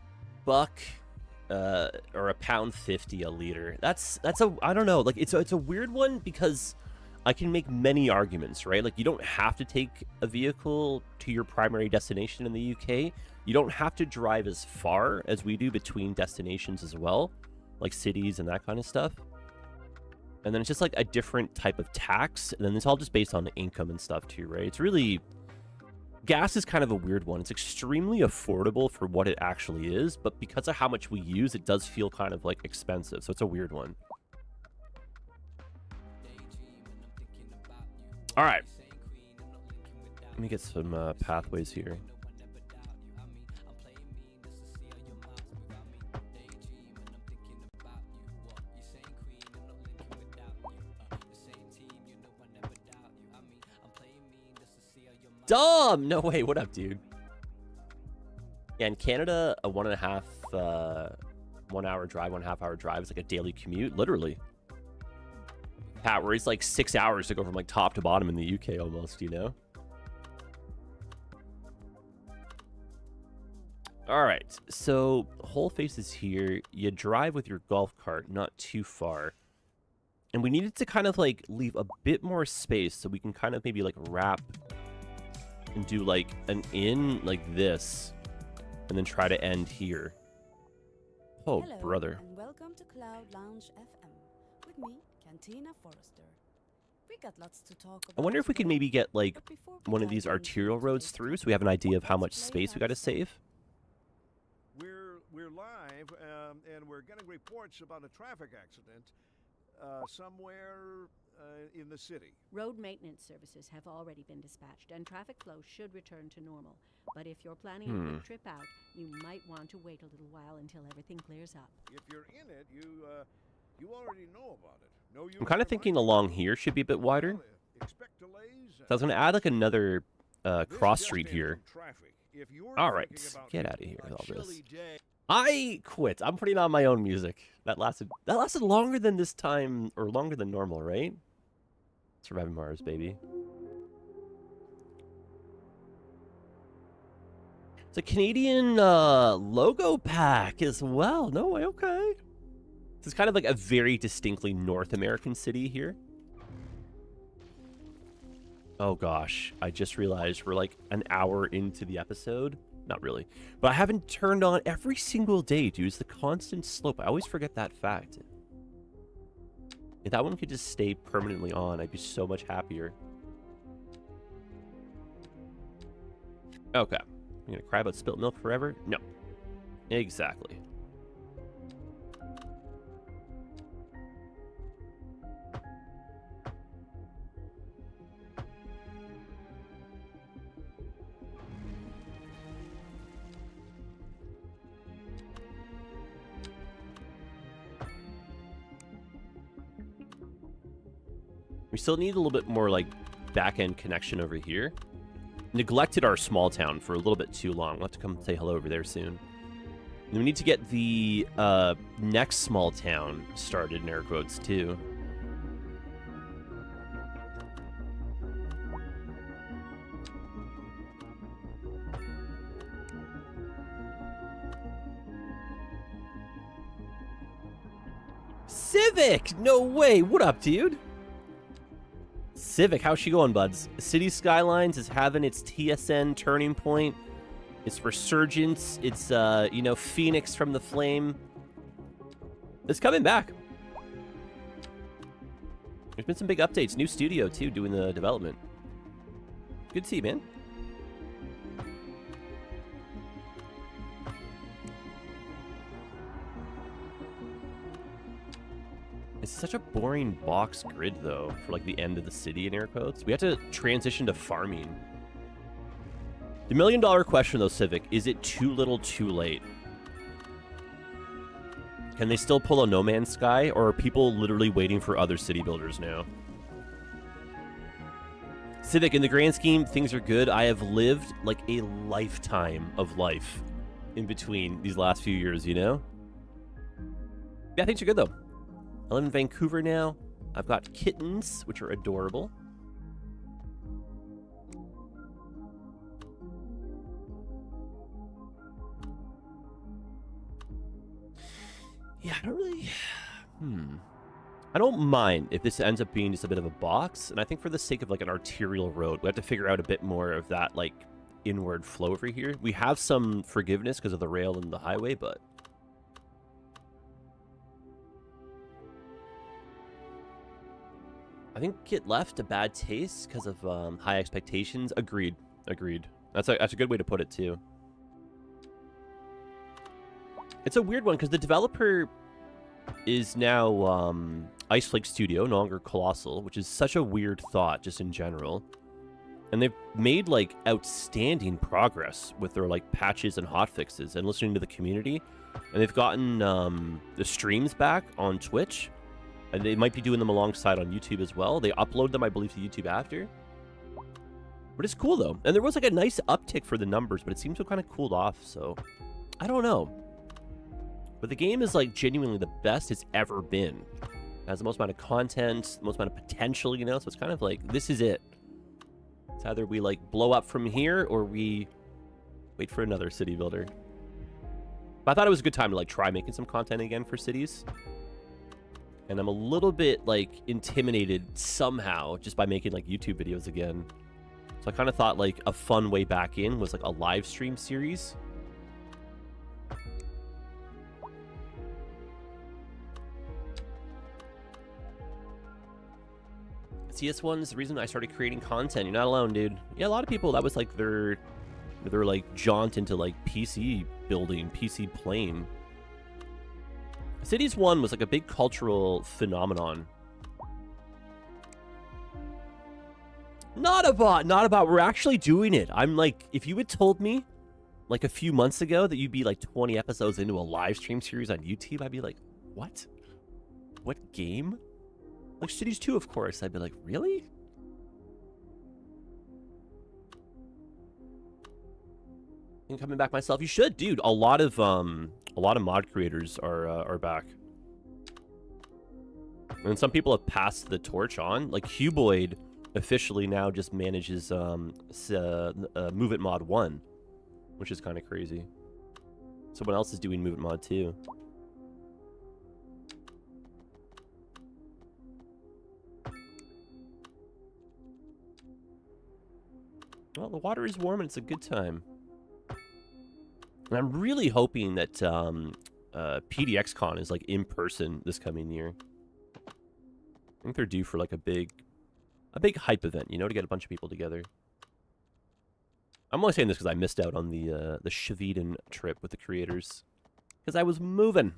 or £1.50 a liter. That's a, I don't know. Like it's a weird one because I can make many arguments, right? Like you don't have to take a vehicle to your primary destination in the UK. You don't have to drive as far as we do between destinations as well, like cities and that kind of stuff. And then it's just like a different type of tax. And then it's all just based on income and stuff too, right? It's really... Gas is kind of a weird one. It's extremely affordable for what it actually is, but because of how much we use, it does feel kind of like expensive. So it's a weird one. All right. Let me get some pathways here. Dumb! No way, what up, dude? Yeah, in Canada, a 1 hour drive, 1.5 hour drive is like a daily commute, literally. Pat, where it's like 6 hours to go from like top to bottom in the UK almost, you know? All right, so whole faces here. You drive with your golf cart not too far. And we needed to kind of like leave a bit more space so we can kind of maybe like wrap and do like an in like this and then try to end here. Oh, Hello, brother. And welcome to Cloud Lounge FM with me, Cantina Forrester. We got lots to talk about. I wonder if we could today, maybe get like but before we one of dive these into arterial roads today's through so topic, we have an idea of how much let's space we play got to some save. We're live, and we're getting reports about a traffic accident somewhere in the city. Road maintenance services have already been dispatched, and traffic flow should return to normal. But if you're planning a quick trip out, you might want to wait a little while until everything clears up. If you're in it, you already know about it. No use I'm kind of thinking along here should be a bit wider. Expect delays. So I was going to add like another This cross just street in here. from traffic. If you're All right, thinking about get out of making here with a all this. Chilly day. I quit. I'm putting on my own music. That lasted longer than this time, or longer than normal, right? Surviving Mars, baby. It's a Canadian logo pack as well. No way, okay. This is kind of like a very distinctly North American city here. Oh gosh, I just realized we're like an hour into the episode. Not really. But I haven't turned on every single day, dude. It's the constant slope. I always forget that fact. If that one could just stay permanently on, I'd be so much happier. Okay. I'm going to cry about spilt milk forever? No. Exactly. We still need a little bit more, like, back-end connection over here. Neglected our small town for a little bit too long. We'll have to come say hello over there soon. And we need to get the next small town started, in air quotes, too. Civic! No way! What up, dude? Civic, how's she going, buds? City Skylines is having its TSN turning point. Its resurgence. It's, you know, Phoenix from the flame. It's coming back. There's been some big updates. New studio, too, doing the development. Good to see you, man. It's such a boring box grid, though, for, like, the end of the city in air quotes. We have to transition to farming. The $1 million question, though, Civic, is it too little too late? Can they still pull a No Man's Sky, or are people literally waiting for other city builders now? Civic, in the grand scheme, things are good. I have lived like a lifetime of life in between these last few years, you know? Yeah, things are good, though. I live in Vancouver now. I've got kittens, which are adorable. Yeah, I don't really... I don't mind if this ends up being just a bit of a box, and I think for the sake of like an arterial road, we have to figure out a bit more of that like inward flow over here. We have some forgiveness because of the rail and the highway, but I think it left a bad taste because of high expectations. Agreed. That's a good way to put it too. It's a weird one because the developer is now Ice Flake Studio, no longer Colossal, which is such a weird thought just in general. And they've made like outstanding progress with their like patches and hotfixes and listening to the community. And they've gotten the streams back on Twitch, and they might be doing them alongside on YouTube as well. They upload them, I believe, to YouTube after. But it's cool though, and there was like a nice uptick for the numbers, but it seems to have kind of cooled off. So I don't know. But the game is like genuinely the best it's ever been. It has the most amount of content, the most amount of potential, you know? So it's kind of like, this is it. It's either we like blow up from here or we wait for another city builder. But I thought it was a good time to like try making some content again for cities. And I'm a little bit like intimidated somehow just by making like YouTube videos again. So I kind of thought like a fun way back in was like a live stream series. CS1 is the reason I started creating content. You're not alone, dude. Yeah, a lot of people, that was like their like jaunt into like PC building, PC playing. Cities 1 was like a big cultural phenomenon. Not about. We're actually doing it. I'm like, if you had told me like a few months ago that you'd be like 20 episodes into a live stream series on YouTube, I'd be like, what? What game? Like Cities 2, of course. I'd be like, really? And coming back myself, you should, dude. A lot of mod creators are back, and some people have passed the torch on. Like Cuboid officially now just manages Move It Mod 1, which is kind of crazy. Someone else is doing Move It Mod 2. Well, the water is warm and it's a good time. And I'm really hoping that PDXCon is like in person this coming year. I think they're due for like a big hype event, you know, to get a bunch of people together. I'm only saying this because I missed out on the Schweden trip with the creators because I was moving.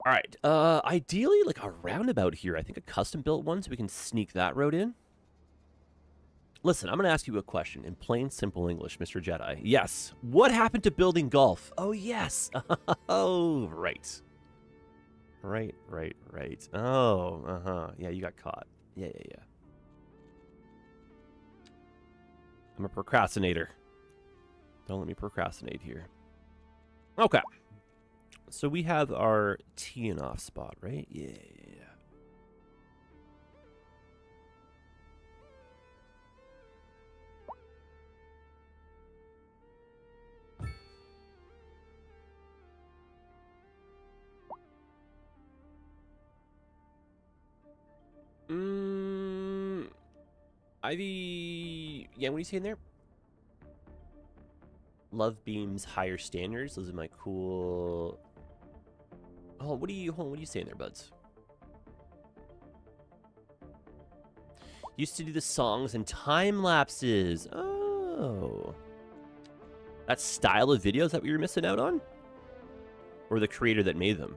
All right, ideally like a roundabout here. I think a custom built one so we can sneak that road in. Listen, I'm going to ask you a question in plain, simple English, Mr. Jedi. Yes. What happened to building golf? Oh, yes. Oh, right. Right. Oh, uh-huh. Yeah, you got caught. Yeah. I'm a procrastinator. Don't let me procrastinate here. Okay. So we have our teeing off spot, right? Yeah. Ivy, yeah, what are you saying there? Love Beam's higher standards. Those are my cool. Oh, what are you saying there, buds? Used to do the songs and time lapses. Oh, that style of videos that we were missing out on, or the creator that made them.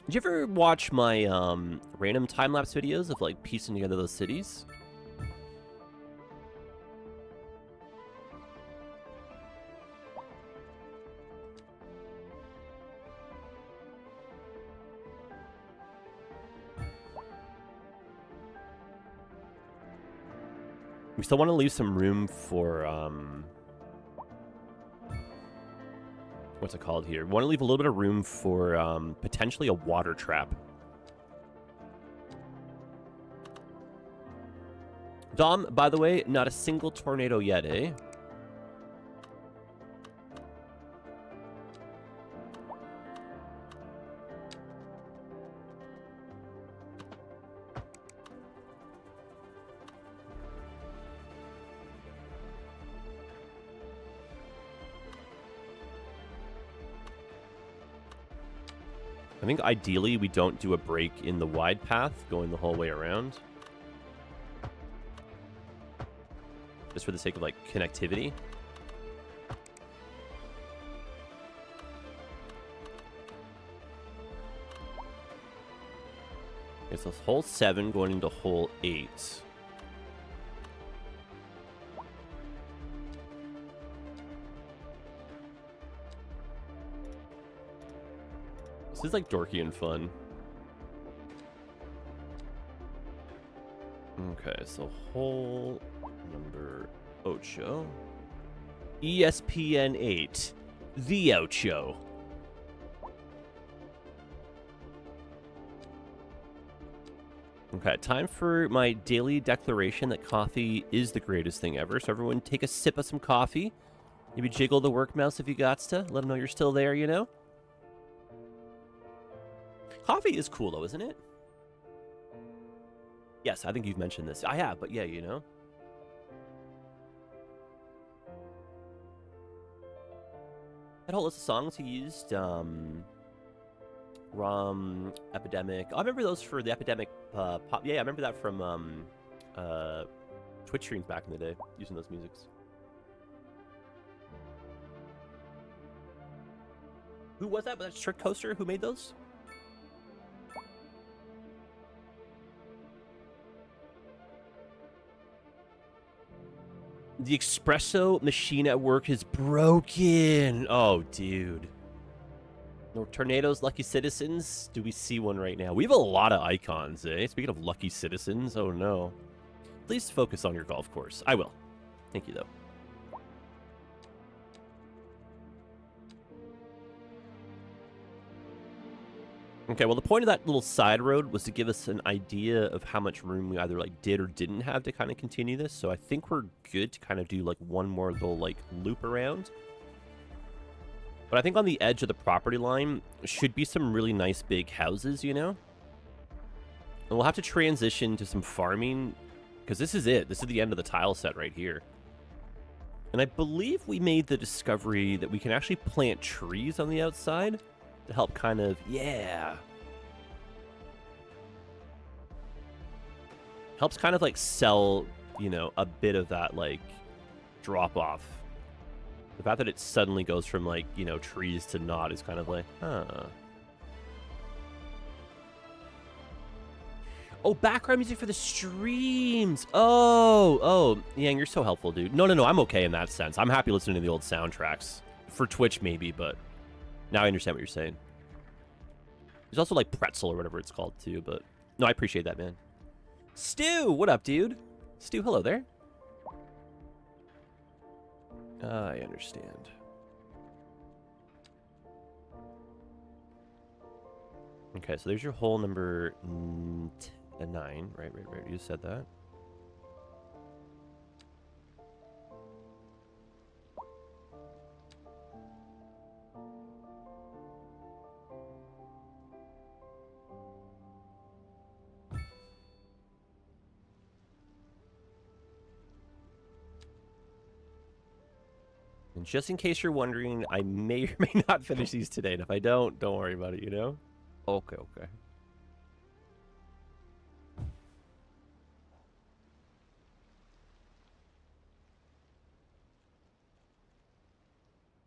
Did you ever watch my random time-lapse videos of like piecing together those cities? We still want to leave some room for, what's it called here? We want to leave a little bit of room for, potentially a water trap. Dom, by the way, not a single tornado yet, eh? I think ideally we don't do a break in the wide path going the whole way around. Just for the sake of, like, connectivity. Okay, so hole 7 going into hole 8. This is, like, dorky and fun. Okay, so hole number 8. ESPN 8. The Ocho. Okay, time for my daily declaration that coffee is the greatest thing ever. So everyone take a sip of some coffee. Maybe jiggle the work mouse if you gots to. Let them know you're still there, you know? Coffee is cool, though, isn't it? Yes, I think you've mentioned this. I have, but yeah, you know. That whole list of songs he used, Rum, Epidemic. I remember those for the Epidemic pop. Yeah, I remember that from Twitch streams back in the day, using those musics. Who was that? Was that Trick Coaster who made those? The espresso machine at work is broken. Oh, dude. No tornadoes, lucky citizens. Do we see one right now? We have a lot of icons, eh? Speaking of lucky citizens, oh no. Please focus on your golf course. I will. Thank you, though. Okay, well, the point of that little side road was to give us an idea of how much room we either, like, did or didn't have to kind of continue this. So I think we're good to kind of do, like, one more little, like, loop around. But I think on the edge of the property line should be some really nice big houses, you know? And we'll have to transition to some farming, because this is it. This is the end of the tile set right here. And I believe we made the discovery that we can actually plant trees on the outside to help kind of, yeah. Helps kind of, like, sell, you know, a bit of that, like, drop-off. The fact that it suddenly goes from, like, you know, trees to not is kind of like, huh. Oh, background music for the streams. Oh, Yang, you're so helpful, dude. No, I'm okay in that sense. I'm happy listening to the old soundtracks. For Twitch, maybe, but now I understand what you're saying. There's also, like, Pretzel or whatever it's called, too, but no, I appreciate that, man. Stu, what up, dude? Stu, hello there. I understand. Okay, so there's your hole number 9. Right. You said that. And just in case you're wondering, I may or may not finish these today. And if I don't worry about it, you know? Okay.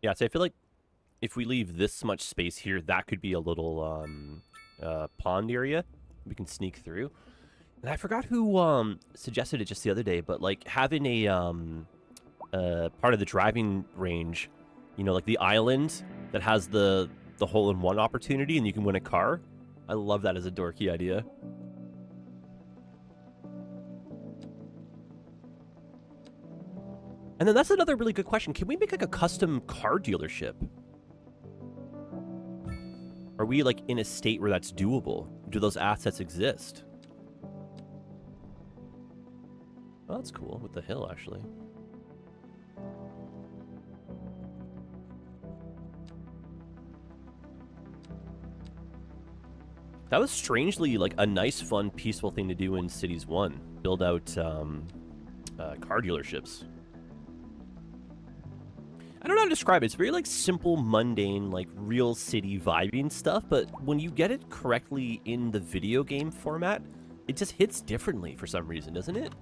Yeah, so I feel like if we leave this much space here, that could be a little pond area we can sneak through. And I forgot who suggested it just the other day, but like having a part of the driving range, you know, like the island that has the hole-in-one opportunity and you can win a car. I love that as a dorky idea. And then that's another really good question. Can we make like a custom car dealership? Are we like in a state where that's doable? Do those assets exist? Oh, that's cool with the hill, actually. That was strangely like a nice, fun, peaceful thing to do in Cities 1. Build out car dealerships. I don't know how to describe it. It's very like simple, mundane, like real city vibing stuff. But when you get it correctly in the video game format, it just hits differently for some reason, doesn't it?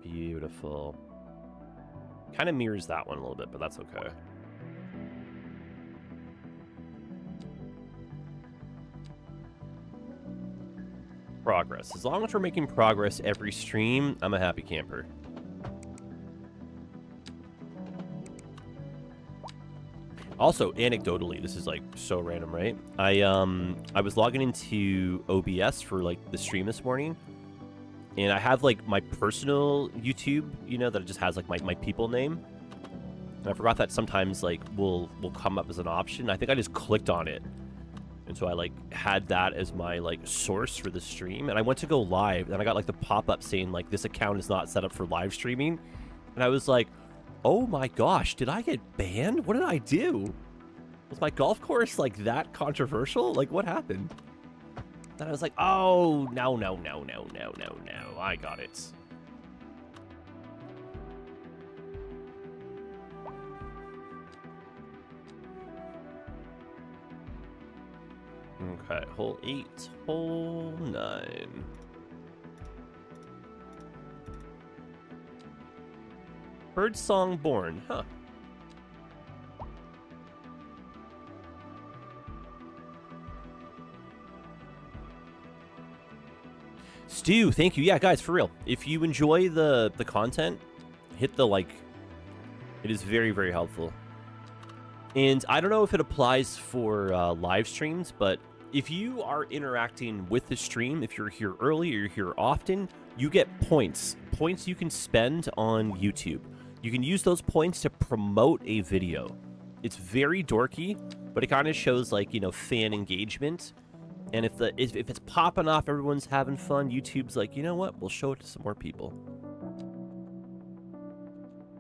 Beautiful. Kind of mirrors that one a little bit, but that's okay. Progress. As long as we're making progress every stream, I'm a happy camper. Also, anecdotally, this is like so random, right? I was logging into OBS for like the stream this morning. And I have, like, my personal YouTube, you know, that just has, like, my people name. And I forgot that sometimes, like, will come up as an option. I think I just clicked on it. And so I, like, had that as my, like, source for the stream. And I went to go live, and I got, like, the pop-up saying, like, this account is not set up for live streaming. And I was like, oh my gosh, did I get banned? What did I do? Was my golf course, like, that controversial? Like, what happened? Then I was like, oh, no, I got it. Okay, hole 8, hole 9. Birdsong Born, huh. Stu, thank you. Yeah, guys, for real. If you enjoy the content, hit the like. It is very, very helpful. And I don't know if it applies for live streams, but if you are interacting with the stream, if you're here early or you're here often, you get points. Points you can spend on YouTube. You can use those points to promote a video. It's very dorky, but it kind of shows like, you know, fan engagement. And if it's popping off, everyone's having fun, YouTube's like, you know what? We'll show it to some more people.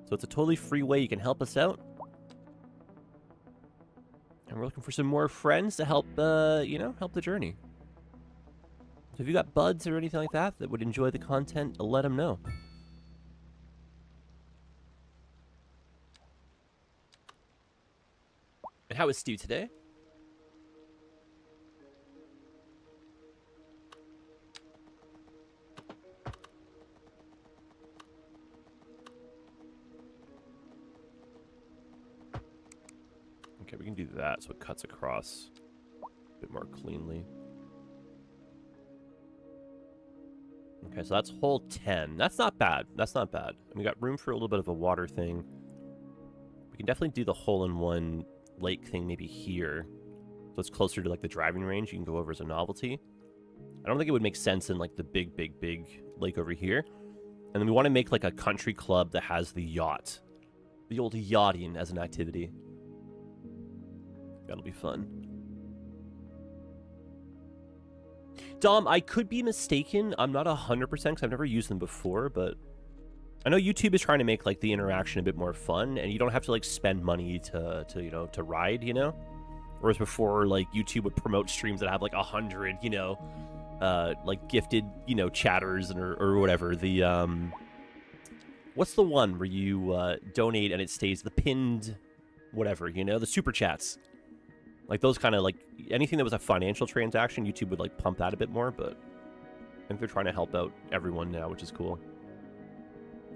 So it's a totally free way you can help us out. And we're looking for some more friends to help, you know, help the journey. So if you got buds or anything like that that would enjoy the content, let them know. And how is Stu today? Okay, we can do that so it cuts across a bit more cleanly. Okay, so that's hole 10. That's not bad. That's not bad. And we got room for a little bit of a water thing. We can definitely do the hole-in-one lake thing maybe here. So it's closer to like the driving range. You can go over as a novelty. I don't think it would make sense in like the big lake over here. And then we want to make like a country club that has the yacht. The old yachting as an activity. That'll be fun. Dom, I could be mistaken. I'm not 100% because I've never used them before, but I know YouTube is trying to make like the interaction a bit more fun, and you don't have to like spend money to you know, to ride, you know? Whereas before, like YouTube would promote streams that have like 100, you know, like gifted, you know, chatters and or whatever. The what's the one where you donate and it stays the pinned whatever, you know, the super chats. Like those kind of like anything that was a financial transaction, YouTube would like pump that a bit more, but I think they're trying to help out everyone now, which is cool.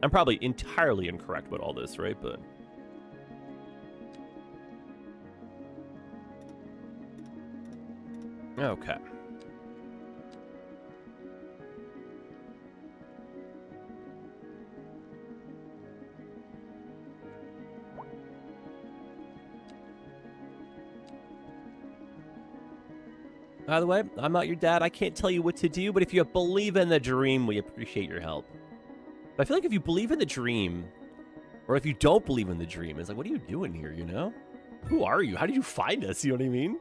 I'm probably entirely incorrect about all this, right? But okay. By the way, I'm not your dad. I can't tell you what to do, but if you believe in the dream, we appreciate your help. But I feel like if you believe in the dream, or if you don't believe in the dream, it's like, what are you doing here, you know? Who are you? How did you find us? You know what I mean?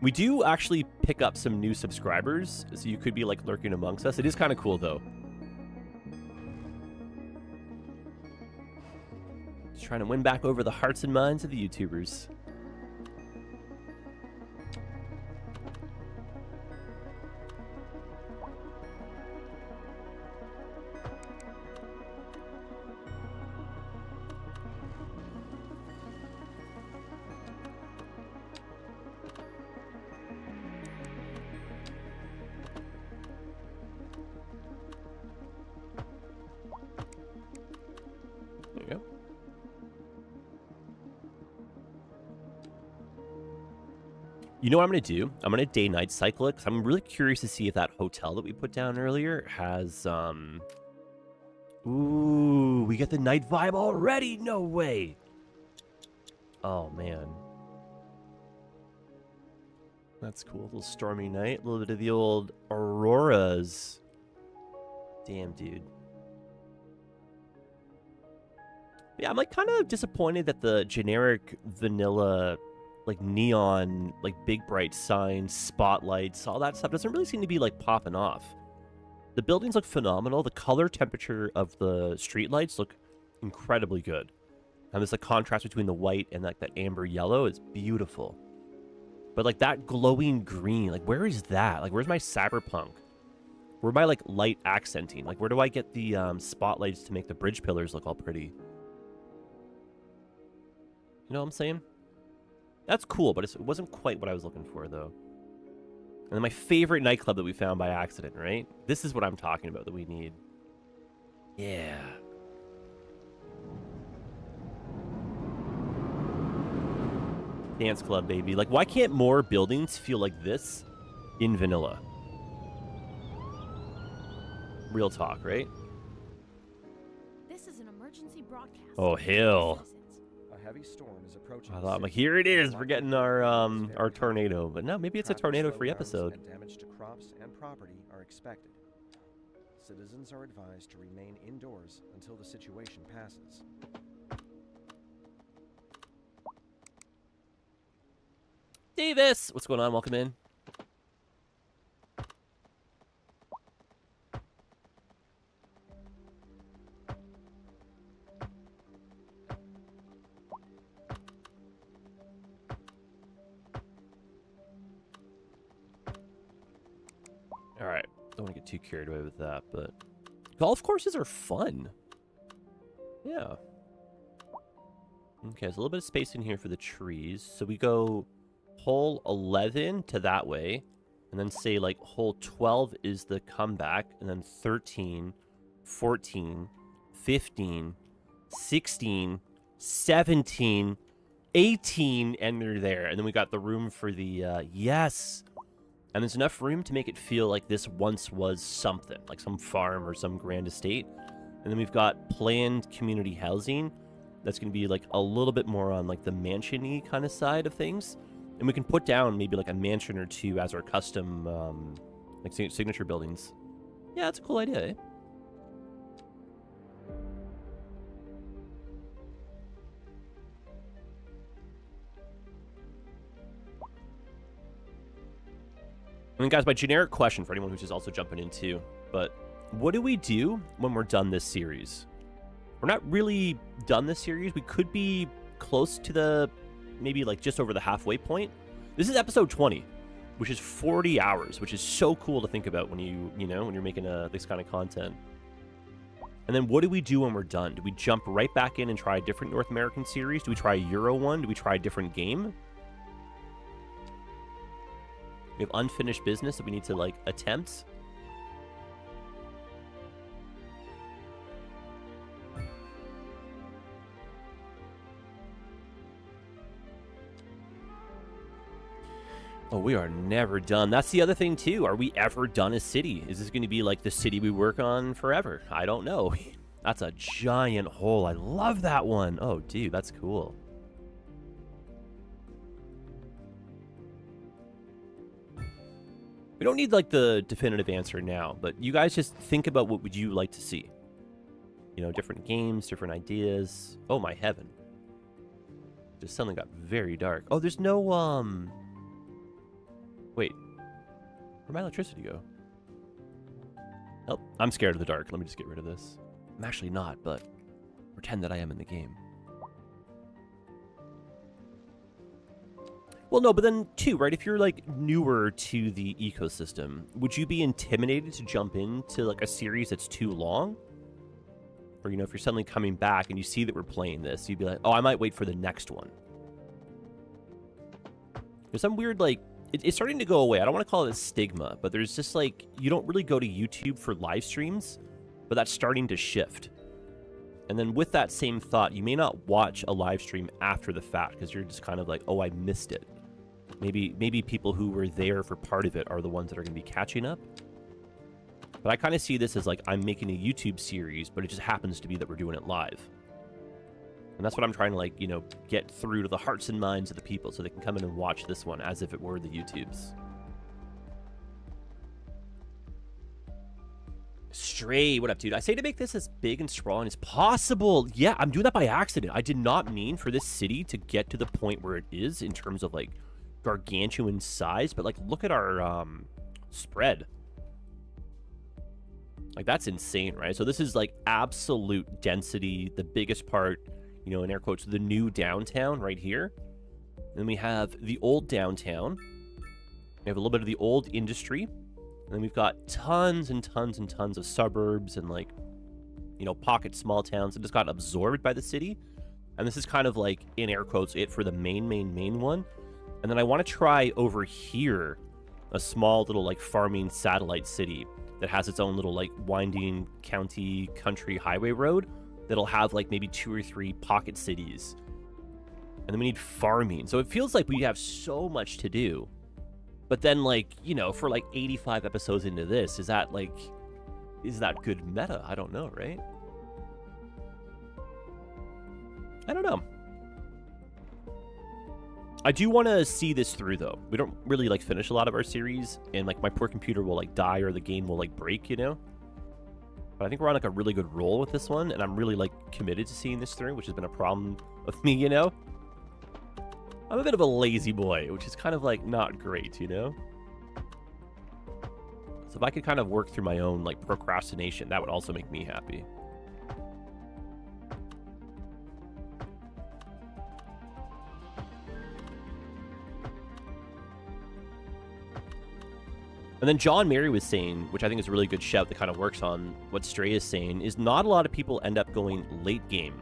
We do actually pick up some new subscribers, so you could be like lurking amongst us. It is kind of cool, though. Just trying to win back over the hearts and minds of the YouTubers. There you go. You know what I'm going to do? I'm going to day-night cycle it, because I'm really curious to see if that hotel that we put down earlier has, Ooh, we get the night vibe already? No way! Oh, man. That's cool. A little stormy night. A little bit of the old auroras. Damn, dude. Yeah, I'm, like, kind of disappointed that the generic vanilla, like, neon, like, big bright signs, spotlights, all that stuff doesn't really seem to be, like, popping off. The buildings look phenomenal. The color temperature of the streetlights look incredibly good. And there's a contrast between the white and, like, that amber yellow is beautiful. But, like, that glowing green, like, where is that? Like, where's my cyberpunk? Where my, like, light accenting? Like, where do I get the spotlights to make the bridge pillars look all pretty? You know what I'm saying? That's cool, but it wasn't quite what I was looking for, though. And then my favorite nightclub that we found by accident, right? This is what I'm talking about that we need. Yeah. Dance club, baby. Like, why can't more buildings feel like this in vanilla? Real talk, right? This is an emergency broadcast. Oh, hell. A heavy storm is approaching. I thought, I'm like, here it is. We're getting our tornado. But no, maybe it's a tornado-free episode. And damage to crops and property are expected. Citizens are advised to remain indoors until the situation passes. Davis! What's going on? Welcome in. Alright, don't want to get too carried away with that, but golf courses are fun. Yeah. Okay, there's a little bit of space in here for the trees. So we go hole 11 to that way, and then say like hole 12 is the comeback, and then 13, 14, 15, 16, 17, 18, and they're there. And then we got the room for the, yes. And there's enough room to make it feel like this once was something, like some farm or some grand estate. And then we've got planned community housing. That's going to be like a little bit more on like the mansion-y kind of side of things. And we can put down maybe like a mansion or two as our custom like signature buildings. Yeah, that's a cool idea, eh? I mean, guys, my generic question for anyone who's just also jumping in too, but what do we do when we're done this series? We're not really done this series. We could be close to the, maybe like just over the halfway point. This is episode 20, which is 40 hours, which is so cool to think about when you know, when you're making this kind of content. And then what do we do when we're done? Do we jump right back in and try a different North American series? Do we try a Euro one? Do we try a different game? We have unfinished business that we need to, like, attempt. Oh, we are never done. That's the other thing, too. Are we ever done a city? Is this going to be, like, the city we work on forever? I don't know. That's a giant hole. I love that one. Oh, dude, that's cool. We don't need like the definitive answer now, but you guys just think about what would you like to see. You know, different games, different ideas. Oh my heaven. Just suddenly got very dark. Oh, there's no, wait. Where'd my electricity go? Oh, I'm scared of the dark. Let me just get rid of this. I'm actually not, but pretend that I am in the game. Well, no, but then, too, right? If you're, like, newer to the ecosystem, would you be intimidated to jump into, like, a series that's too long? Or, you know, if you're suddenly coming back and you see that we're playing this, you'd be like, oh, I might wait for the next one. There's some weird, like, it's starting to go away. I don't want to call it a stigma, but there's just, like, you don't really go to YouTube for live streams, but that's starting to shift. And then with that same thought, you may not watch a live stream after the fact because you're just kind of like, oh, I missed it. Maybe people who were there for part of it are the ones that are going to be catching up. But I kind of see this as like I'm making a YouTube series, but it just happens to be that we're doing it live. And that's what I'm trying to, like, you know, get through to the hearts and minds of the people so they can come in and watch this one as if it were the YouTubes. Stray, what up, dude? I say to make this as big and sprawling as possible. Yeah, I'm doing that by accident. I did not mean for this city to get to the point where it is in terms of, like, gargantuan size, but, like, look at our spread. Like, that's insane, right? So this is, like, absolute density, the biggest part, you know, in air quotes, the new downtown right here. Then we have the old downtown. We have a little bit of the old industry. And then we've got tons and tons and tons of suburbs and, like, you know, pocket small towns that just got absorbed by the city. And this is kind of like, in air quotes, it for the main one. And then I want to try over here a small little, like, farming satellite city that has its own little, like, winding county country highway road that'll have, like, maybe 2 or 3 pocket cities. And then we need farming. So it feels like we have so much to do. But then, like, you know, for, like, 85 episodes into this, is that good meta? I don't know, right? I don't know. I do want to see this through, though. We don't really, like, finish a lot of our series, and, like, my poor computer will, like, die or the game will, like, break, you know? But I think we're on, like, a really good roll with this one, and I'm really, like, committed to seeing this through, which has been a problem with me, you know? I'm a bit of a lazy boy, which is kind of, like, not great, you know? So if I could kind of work through my own, like, procrastination, that would also make me happy. And then John Mary was saying, which I think is a really good shout that kind of works on what Stray is saying, is not a lot of people end up going late game.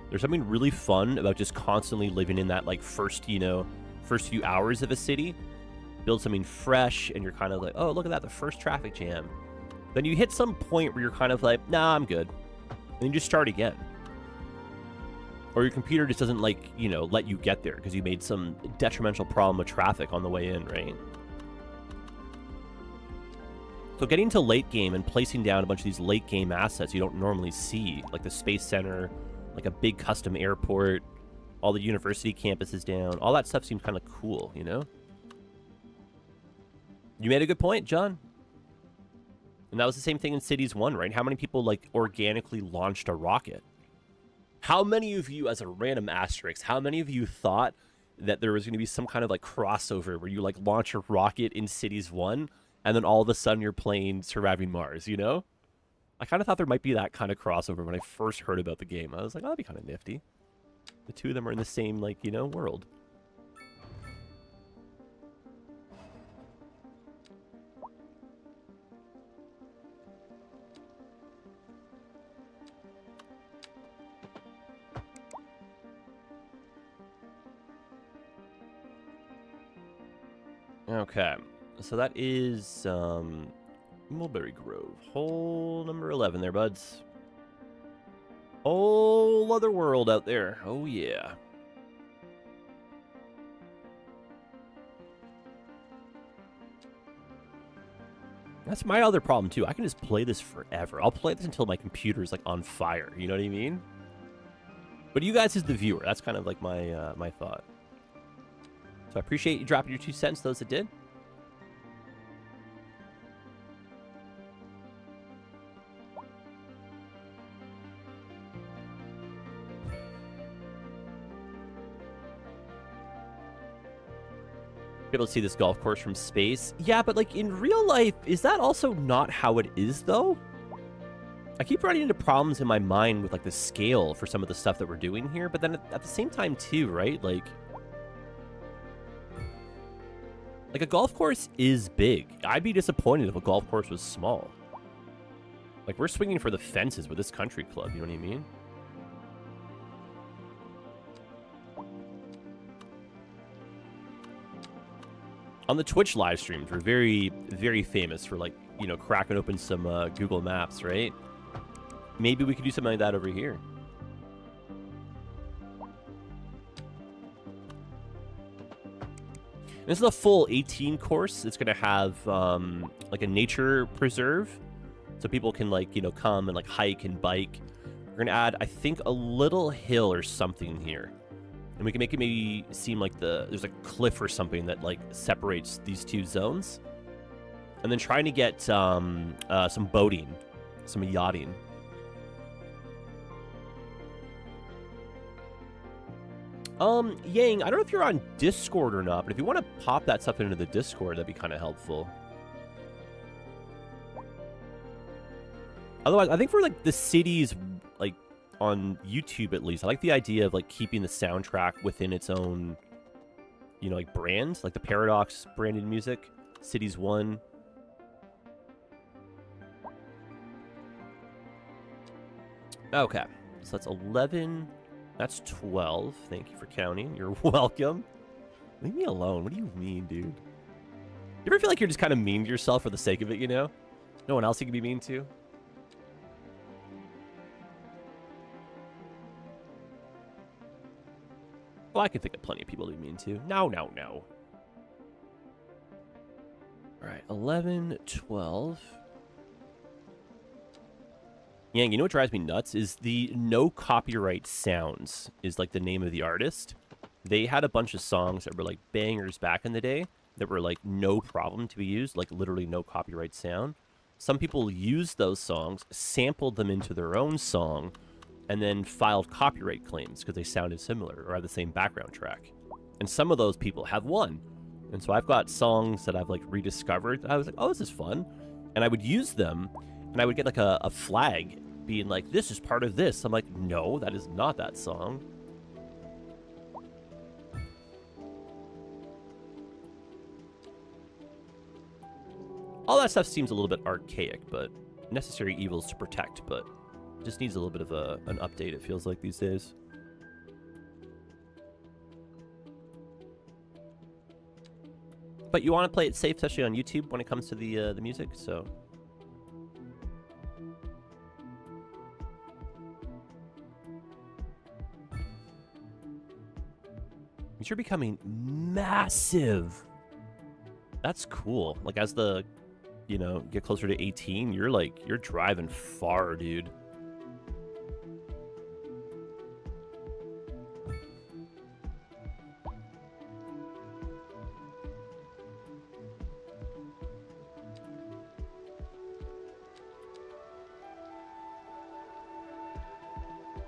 There's something really fun about just constantly living in that, like, first few hours of a city. Build something fresh, and you're kind of like, oh, look at that, the first traffic jam. Then you hit some point where you're kind of like, nah, I'm good. And then you just start again. Or your computer just doesn't, like, you know, let you get there because you made some detrimental problem with traffic on the way in, right? So getting to late game and placing down a bunch of these late game assets you don't normally see, like the Space Center, like a big custom airport, all the university campuses down, all that stuff seems kind of cool, you know? You made a good point, John. And that was the same thing in Cities 1, right? How many people, like, organically launched a rocket? How many of you, as a random asterisk, how many of you thought that there was going to be some kind of, like, crossover where you, like, launch a rocket in Cities 1 and then all of a sudden you're playing Surviving Mars, you know? I kind of thought there might be that kind of crossover when I first heard about the game. I was like, oh, that'd be kind of nifty. The two of them are in the same, like, you know, world. Okay, so that is Mulberry Grove. Hole number 11 there, buds. Whole other world out there. Oh, yeah. That's my other problem, too. I can just play this forever. I'll play this until my computer's, like, on fire. You know what I mean? But you guys as the viewer, that's kind of, like, my my thought. So I appreciate you dropping your 2 cents, those that did. Be able to see this golf course from space. Yeah, but like in real life, is that also not how it is though? I keep running into problems in my mind with like the scale for some of the stuff that we're doing here, but then at the same time too, right? Like a golf course is big. I'd be disappointed if a golf course was small. Like we're swinging for the fences with this country club, you know what I mean? On the Twitch live streams, we're very, very famous for like, you know, cracking open some Google Maps, right? Maybe we could do something like that over here. This is a full 18 course. It's going to have like a nature preserve. So people can like, you know, come and like hike and bike. We're going to add, I think, a little hill or something here. And we can make it maybe seem like there's a cliff or something that like separates these two zones. And then trying to get some boating, some yachting. Yang, I don't know if you're on Discord or not, but if you want to pop that stuff into the Discord, that'd be kind of helpful. Otherwise, I think for like the cities, like on YouTube at least, I like the idea of like keeping the soundtrack within its own, you know, like brand, like the Paradox branded music, Cities 1. Okay, so that's 11. That's 12. Thank you for counting. You're welcome. Leave me alone. What do you mean, dude? You ever feel like you're just kind of mean to yourself for the sake of it, you know? No one else you can be mean to? Well, I can think of plenty of people to be mean to. No, no, no. All right, 11, 12. Yang, you know what drives me nuts is the No Copyright Sounds is like the name of the artist. They had a bunch of songs that were like bangers back in the day that were like no problem to be used, like literally no copyright sound. Some people used those songs, sampled them into their own song, and then filed copyright claims because they sounded similar or had the same background track. And some of those people have won. And so I've got songs that I've like rediscovered. I was like, oh, this is fun. And I would use them and I would get like a flag being like, this is part of this. I'm like, no, that is not that song. All that stuff seems a little bit archaic, but necessary evils to protect, but just needs a little bit of an update, it feels like these days. But you want to play it safe, especially on YouTube when it comes to the music, so... You're becoming massive. That's cool. Like, as the, you know, get closer to 18, you're driving far, dude.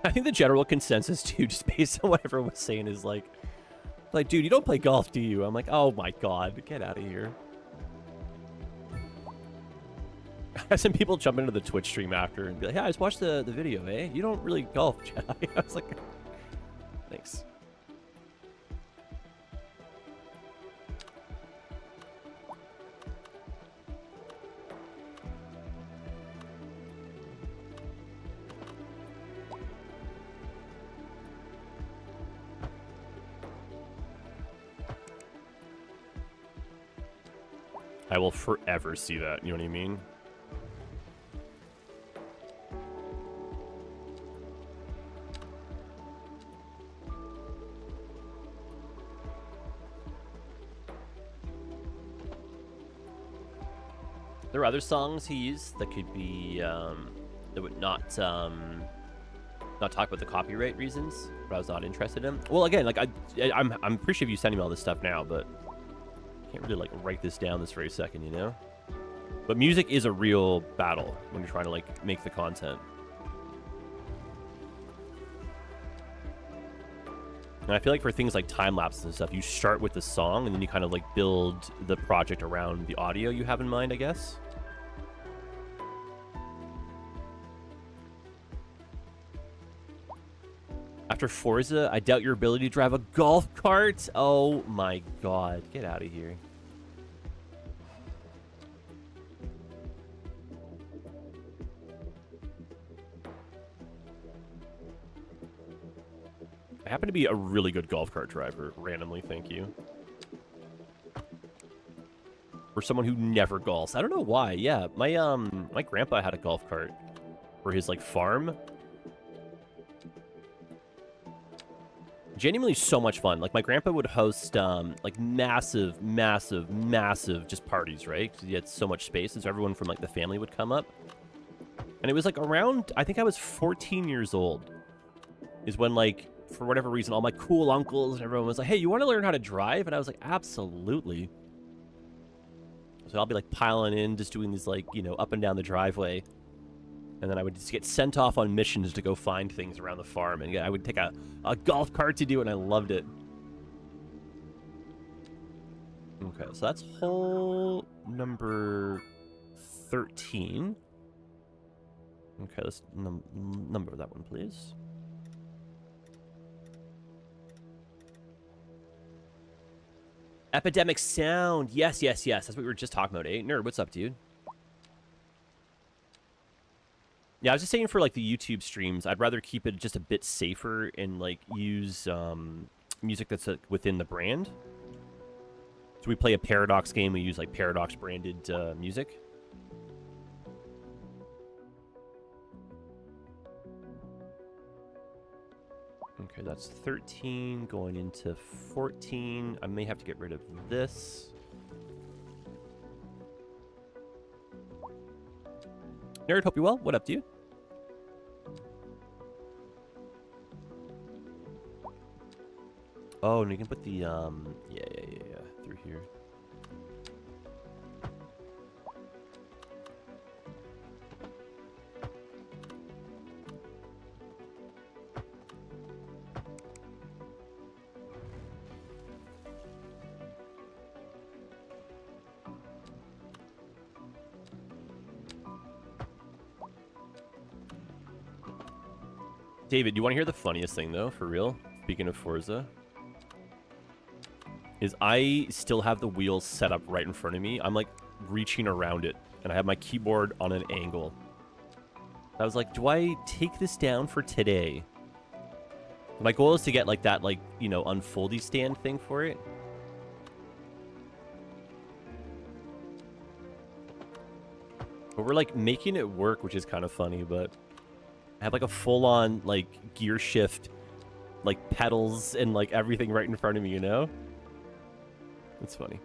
I think the general consensus, too, just based on what everyone was saying, is like, dude, you don't play golf, do you? I'm like, oh my god, get out of here. I had some people jump into the Twitch stream after and be like, yeah, I just watched the video, eh? You don't really golf, Jedi. I was like, thanks. I will forever see that, you know what I mean? There are other songs he used that could be, that would not talk about the copyright reasons, but I was not interested in. Well, again, like, I'm appreciative you sending me all this stuff now, but can't really like write this down this very second, you know? But music is a real battle when you're trying to like make the content. And I feel like for things like time lapses and stuff, you start with the song and then you kind of like build the project around the audio you have in mind, I guess. After Forza, I doubt your ability to drive a golf cart. Oh my god. Get out of here. I happen to be a really good golf cart driver, randomly, thank you. For someone who never golfs. I don't know why, yeah. My grandpa had a golf cart for his, like, farm. Genuinely so much fun. Like, my grandpa would host, like, massive just parties, right? 'Cause he had so much space, and so everyone from, like, the family would come up. And it was, like, around, I think I was 14 years old, is when, like, for whatever reason, all my cool uncles and everyone was like, hey, you want to learn how to drive? And I was like, absolutely. So I'll be, like, piling in, just doing these, like, you know, up and down the driveway. And then I would just get sent off on missions to go find things around the farm. And I would take a golf cart to do it, and I loved it. Okay, so that's hole number 13. Okay, let's number that one, please. Epidemic Sound. Yes. That's what we were just talking about, eh? Nerd, what's up, dude? Yeah, I was just saying for, like, the YouTube streams, I'd rather keep it just a bit safer and, like, use music that's within the brand. So we play a Paradox game, we use, like, Paradox-branded music. Okay, that's 13 going into 14. I may have to get rid of this. Nerd, hope you're well. What up, dude? Oh, and you can put the, yeah, through here. David, you want to hear the funniest thing, though, for real? Speaking of Forza. Is I still have the wheels set up right in front of me. I'm, like, reaching around it, and I have my keyboard on an angle. I was like, do I take this down for today? My goal is to get, like, that, like, you know, unfoldy stand thing for it. But we're, like, making it work, which is kind of funny, but... I have, like, a full-on, like, gear shift, like, pedals and, like, everything right in front of me, you know? It's funny.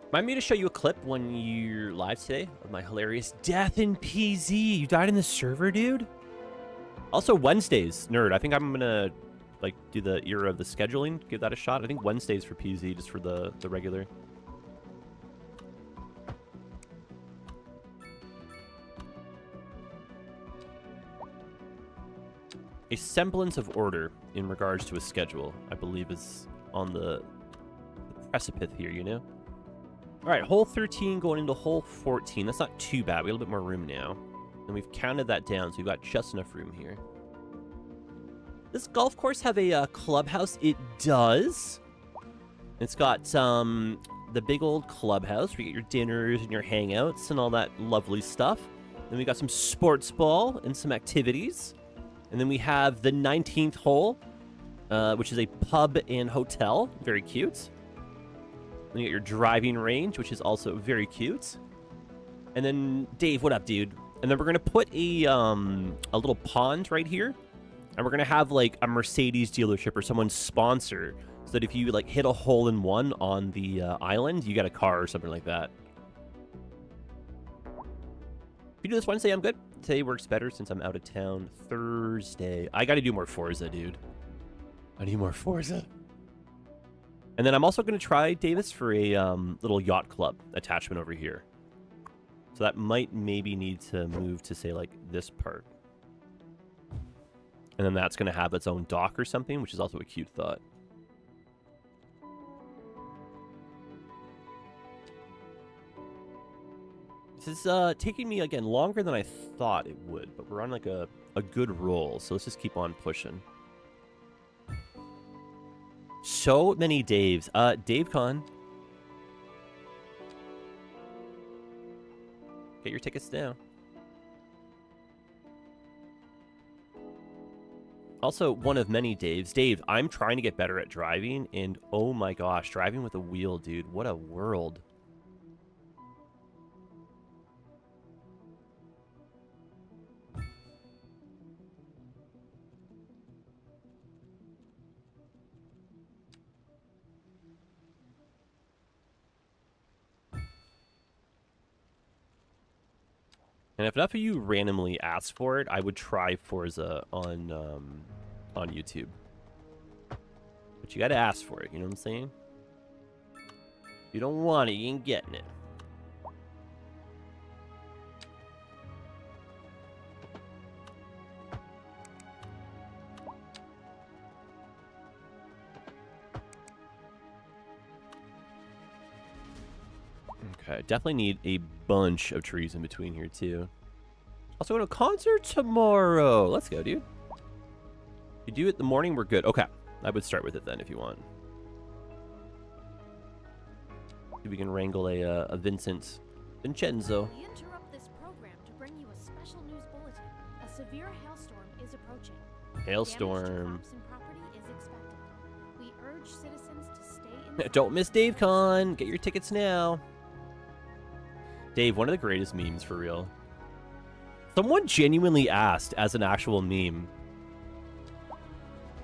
Remind me to show you a clip when you're live today of my hilarious death in PZ. You died in the server, dude? Also, Wednesdays, nerd. I think I'm gonna... like, do the era of the scheduling, give that a shot. I think Wednesdays for PZ, just for the regular. A semblance of order in regards to a schedule, I believe, is on the precipice here, you know? Alright, hole 13 going into hole 14. That's not too bad. We have a little bit more room now. And we've counted that down, so we've got just enough room here. Does golf course have a clubhouse? It does. It's got the big old clubhouse where you get your dinners and your hangouts and all that lovely stuff. Then we got some sports ball and some activities. And then we have the 19th hole, which is a pub and hotel. Very cute. Then you get your driving range, which is also very cute. And then, Dave, what up, dude? And then we're going to put a little pond right here. And we're going to have, like, a Mercedes dealership or someone's sponsor. So that if you, like, hit a hole-in-one on the island, you get a car or something like that. If you do this Wednesday, I'm good. Today works better since I'm out of town Thursday. I got to do more Forza, dude. I need more Forza. And then I'm also going to try, Davis, for a little yacht club attachment over here. So that might maybe need to move to, say, like, this part. And then that's going to have its own dock or something, which is also a cute thought. This is taking me, again, longer than I thought it would, but we're on, like, a good roll, so let's just keep on pushing. So many Daves. Dave Con. Get your tickets now. Also, one of many Daves. Dave, I'm trying to get better at driving, and oh my gosh, driving with a wheel, dude. What a world. And if enough of you randomly ask for it, I would try Forza on YouTube. But you gotta ask for it, you know what I'm saying? If you don't want it, you ain't getting it. Okay, definitely need a bunch of trees in between here, too. Also going to a concert tomorrow. Let's go, dude. If you do it in the morning, we're good. Okay, I would start with it then if you want. See if we can wrangle a Vincenzo. We interrupt this program to bring you a special news bulletin. A severe hailstorm is approaching. Hailstorm. Damage to crops and property is expected. We urge citizens to stay inside. Don't miss Dave Con. Get your tickets now. Dave, one of the greatest memes for real. Someone genuinely asked as an actual meme,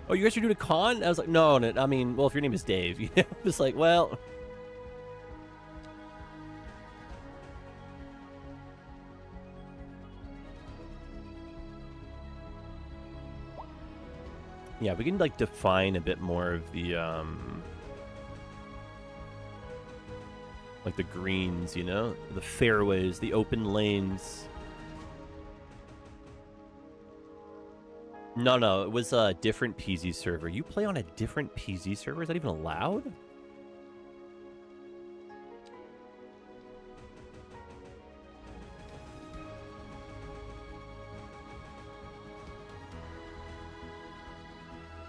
"Oh, you guys are doing a con?" I was like, no, I mean, well, if your name is Dave, you know, it's like, well. Yeah, we can, like, define a bit more of the, like the greens, you know? The fairways, the open lanes. No, it was a different PZ server. You play on a different PZ server? Is that even allowed?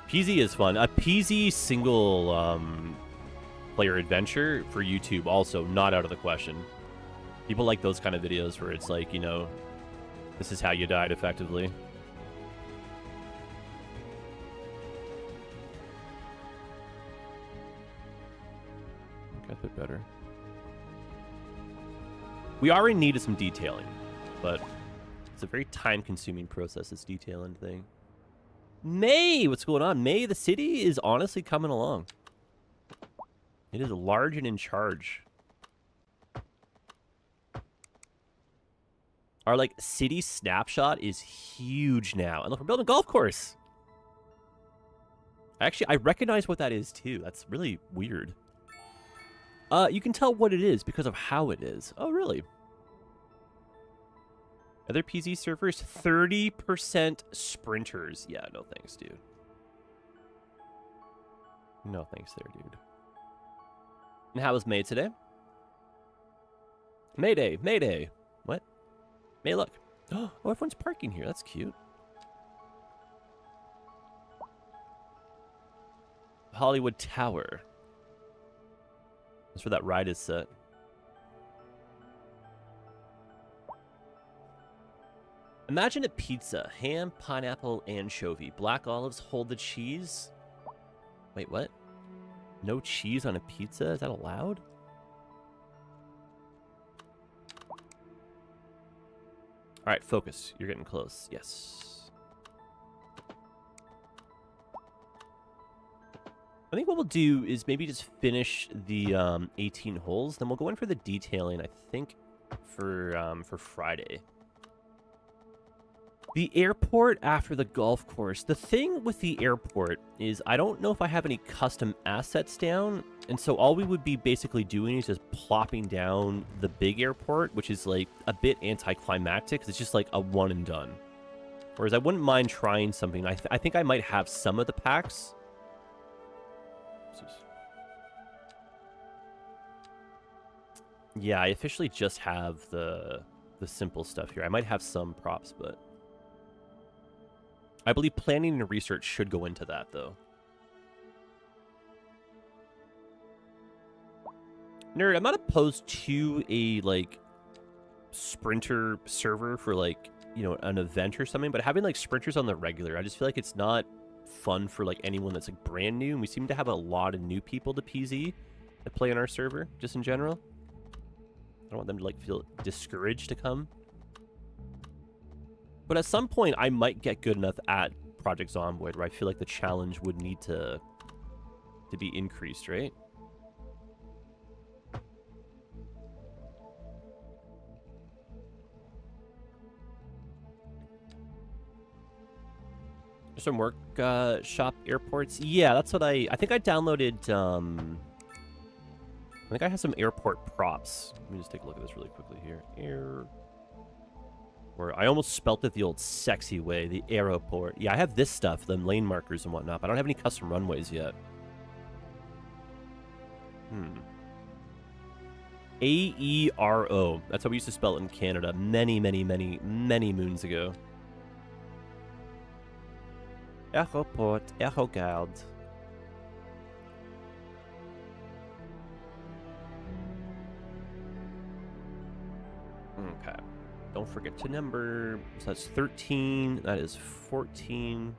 PZ is fun. A PZ single player adventure for YouTube also not out of the question. People like those kind of videos where it's like, you know, this is how you died effectively. Okay, a bit better. We are in need of some detailing, but it's a very time-consuming process, this detailing thing. May, what's going on? May, the city is honestly coming along. It is large and in charge. Our, like, city snapshot is huge now. And look, we're building a golf course. Actually, I recognize what that is, too. That's really weird. You can tell what it is because of how it is. Oh, really? Other PZ servers, 30% sprinters. Yeah, no thanks, dude. No thanks there, dude. And how was May today? Mayday, Mayday. What? May, look. Oh, everyone's parking here. That's cute. Hollywood Tower. That's where that ride is set. Imagine a pizza. Ham, pineapple, anchovy. Black olives hold the cheese. Wait, what? No cheese on a pizza? Is that allowed? Alright, focus. You're getting close. Yes. I think what we'll do is maybe just finish the 18 holes. Then we'll go in for the detailing, I think, for Friday. The airport after the golf course. The thing with the airport is I don't know if I have any custom assets down. And so all we would be basically doing is just plopping down the big airport, which is like a bit anticlimactic. It's just like a one and done. Whereas I wouldn't mind trying something. I think I might have some of the packs. Yeah, I officially just have the simple stuff here. I might have some props, but I believe planning and research should go into that, though. Nerd, I'm not opposed to a, like, sprinter server for, like, you know, an event or something, but having, like, sprinters on the regular, I just feel like it's not fun for, like, anyone that's, like, brand new, and we seem to have a lot of new people to PZ that play on our server, just in general. I don't want them to, like, feel discouraged to come. But at some point, I might get good enough at Project Zomboid where I feel like the challenge would need to be increased, right? Some workshop airports. Yeah, that's what I think I downloaded. I think I have some airport props. Let me just take a look at this really quickly here. Or I almost spelt it the old sexy way, the aeroport. Yeah, I have this stuff, the lane markers and whatnot, but I don't have any custom runways yet. A-E-R-O. That's how we used to spell it in Canada many, many, many, many moons ago. Aeroport, Aerogard. Okay. Don't forget to number. So that's 13. That is 14.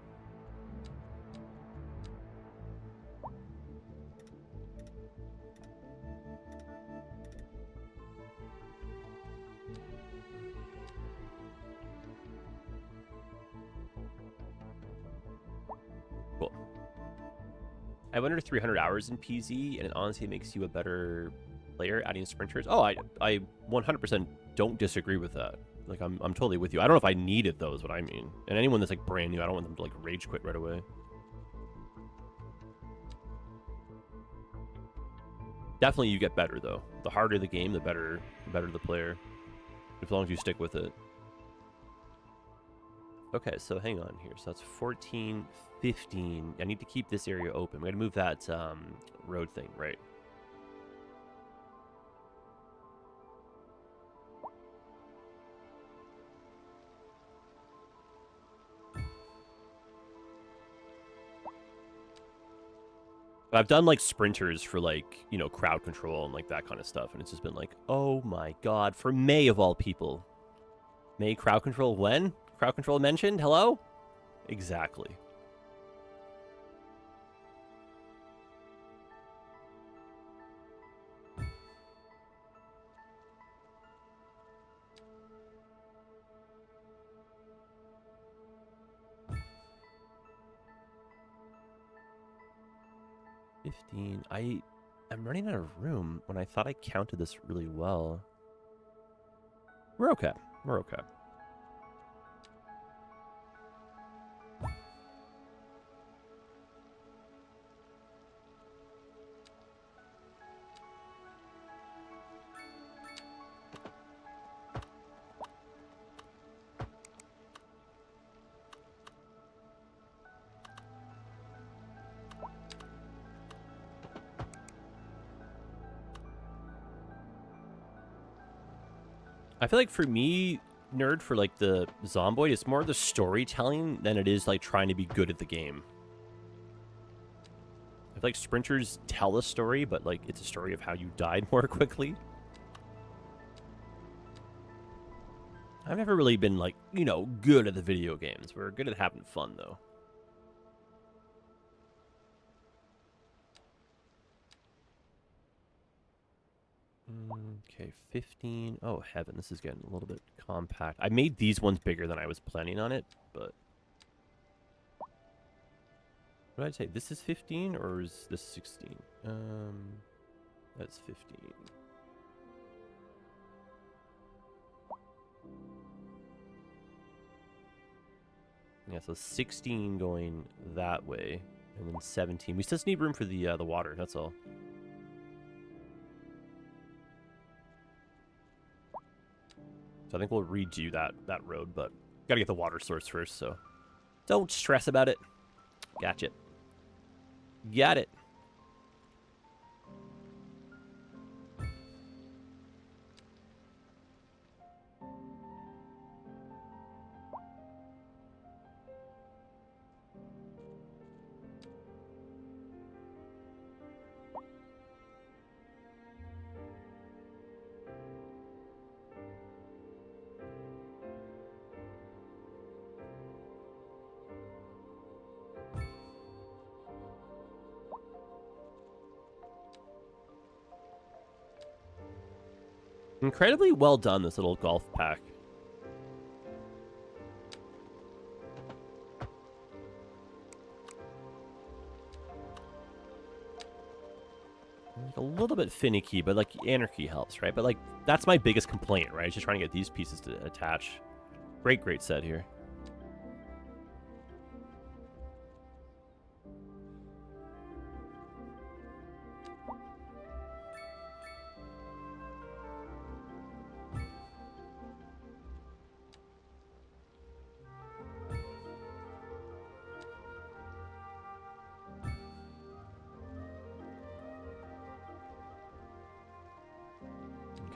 Cool. I have under 300 hours in PZ, and it honestly makes you a better player adding sprinters. Oh, I 100% don't disagree with that. Like, I'm totally with you. I don't know if I needed those, what I mean. And anyone that's, like, brand new, I don't want them to, like, rage quit right away. Definitely you get better, though. The harder the game, the better the player. As long as you stick with it. Okay, so hang on here. So that's 14, 15. I need to keep this area open. We gotta move that road thing, right? I've done, like, sprinters for, like, you know, crowd control and, like, that kind of stuff. And it's just been like, oh, my God. For May, of all people. May crowd control when? Crowd control mentioned? Hello? Exactly. I'm running out of room when I thought I counted this really well. We're okay. We're okay. I feel like for me, nerd, for like the Zomboid, it's more the storytelling than it is like trying to be good at the game. I feel like sprinters tell a story, but like it's a story of how you died more quickly. I've never really been like, you know, good at the video games. We're good at having fun though. Okay, 15. Oh, heaven. This is getting a little bit compact. I made these ones bigger than I was planning on it, but... What did I say? This is 15, or is this 16? That's 15. Yeah, so 16 going that way, and then 17. We still need room for the water. That's all. So I think we'll redo that road, but gotta get the water source first. So don't stress about it. Gotcha. Got it. Incredibly well done, this little golf pack. Like a little bit finicky, but like anarchy helps, right? But like that's my biggest complaint, right? Just trying to get these pieces to attach. Great set here.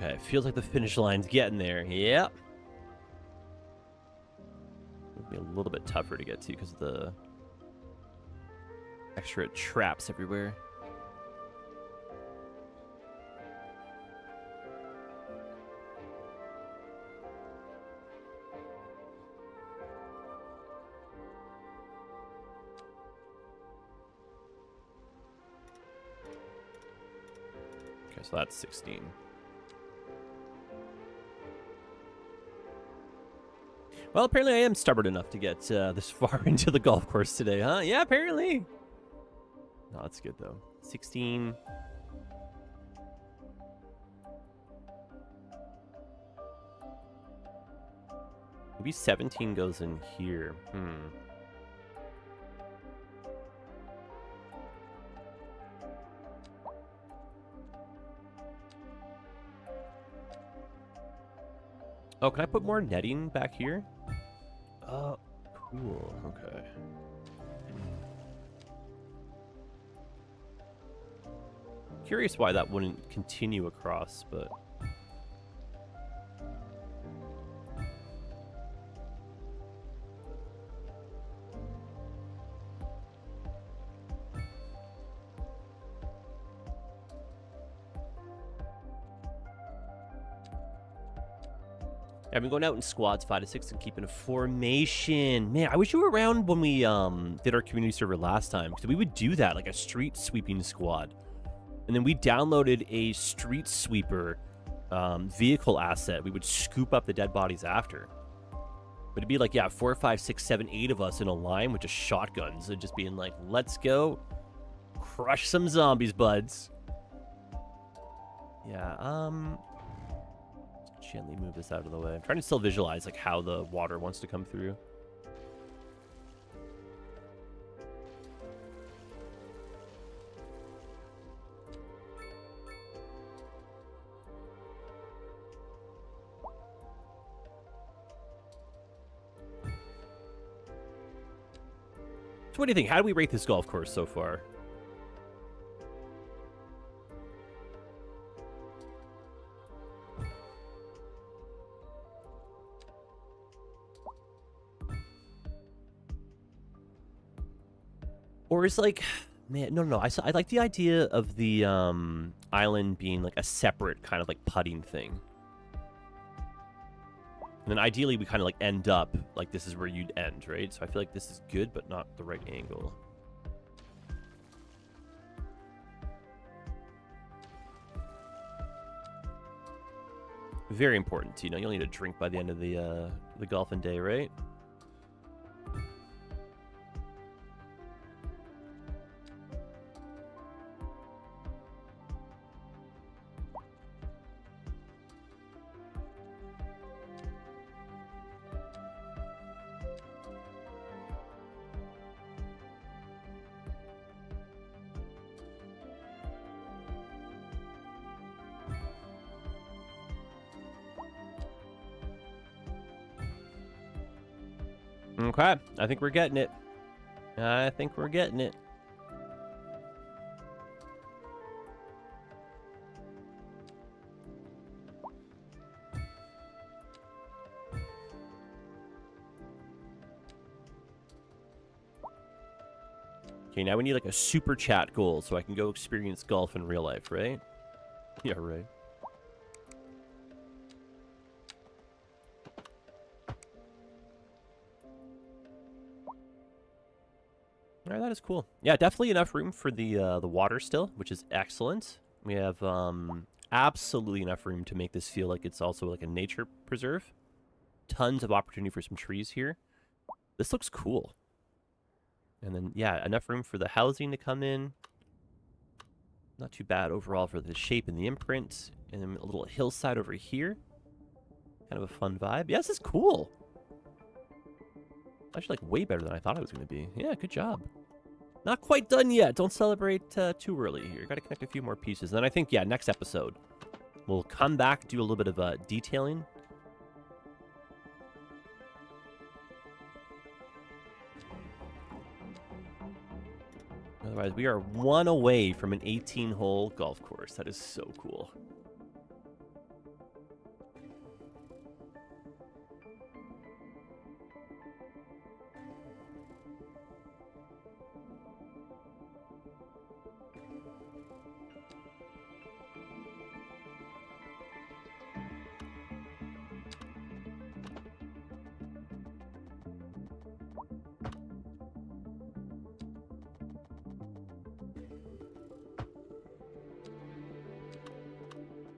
Okay, feels like the finish line's getting there. Yep. It'll be a little bit tougher to get to because of the extra traps everywhere. Okay, so that's 16. Well, apparently I am stubborn enough to get this far into the golf course today, huh? Yeah, apparently. No, that's good, though. 16. Maybe 17 goes in here. Oh, can I put more netting back here? Cool. Okay. Curious why that wouldn't continue across, but... I've been going out in squads 5 to 6 and keeping a formation. Man, I wish you were around when we did our community server last time, because we would do that, like a street sweeping squad. And then we downloaded a street sweeper vehicle asset. We would scoop up the dead bodies after. But it'd be like, yeah, 4, 5, 6, 7, 8 of us in a line with just shotguns and just being like, let's go crush some zombies, buds. Yeah, gently move this out of the way. I'm trying to still visualize like how the water wants to come through. So what do you think? How do we rate this golf course so far? Or is like, man, no. I like the idea of the island being like a separate kind of like putting thing. And then ideally we kind of like end up like this is where you'd end, right? So I feel like this is good, but not the right angle. Very important, you know, you'll need a drink by the end of the golfing day, right? Okay, I think we're getting it. I think we're getting it. Okay, now we need like a super chat goal so I can go experience golf in real life, right? Yeah, right. All right, that is cool. Yeah, definitely enough room for the water still, which is excellent. We have absolutely enough room to make this feel like it's also like a nature preserve. Tons of opportunity for some trees here. This looks cool. And then, yeah, enough room for the housing to come in. Not too bad overall for the shape and the imprint. And then a little hillside over here. Kind of a fun vibe. Yeah, this is cool. Actually, like, way better than I thought it was going to be. Yeah, good job. Not quite done yet. Don't celebrate too early here. Got to connect a few more pieces. And then I think, yeah, next episode, we'll come back, do a little bit of detailing. Otherwise, we are one away from an 18-hole golf course. That is so cool.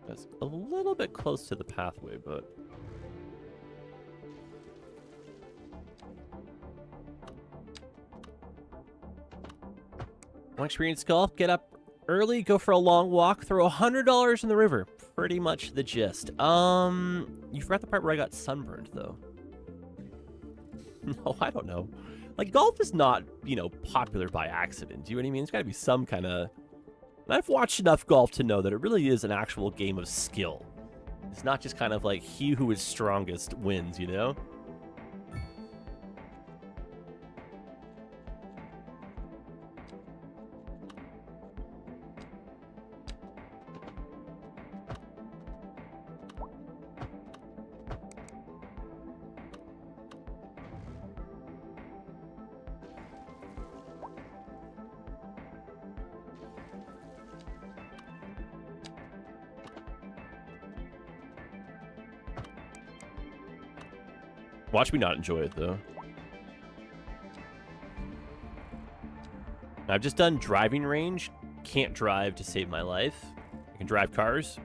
That's a little bit close to the pathway, but... Want experience golf? Get up early, go for a long walk, throw $100 in the river. Pretty much the gist. You forgot the part where I got sunburned, though. No, I don't know. Like, golf is not, you know, popular by accident. Do you know what I mean? It's got to be some kind of... I've watched enough golf to know that it really is an actual game of skill. It's not just kind of like he who is strongest wins, you know? Watch me not enjoy it, though. I've just done driving range. Can't drive to save my life. I can drive cars.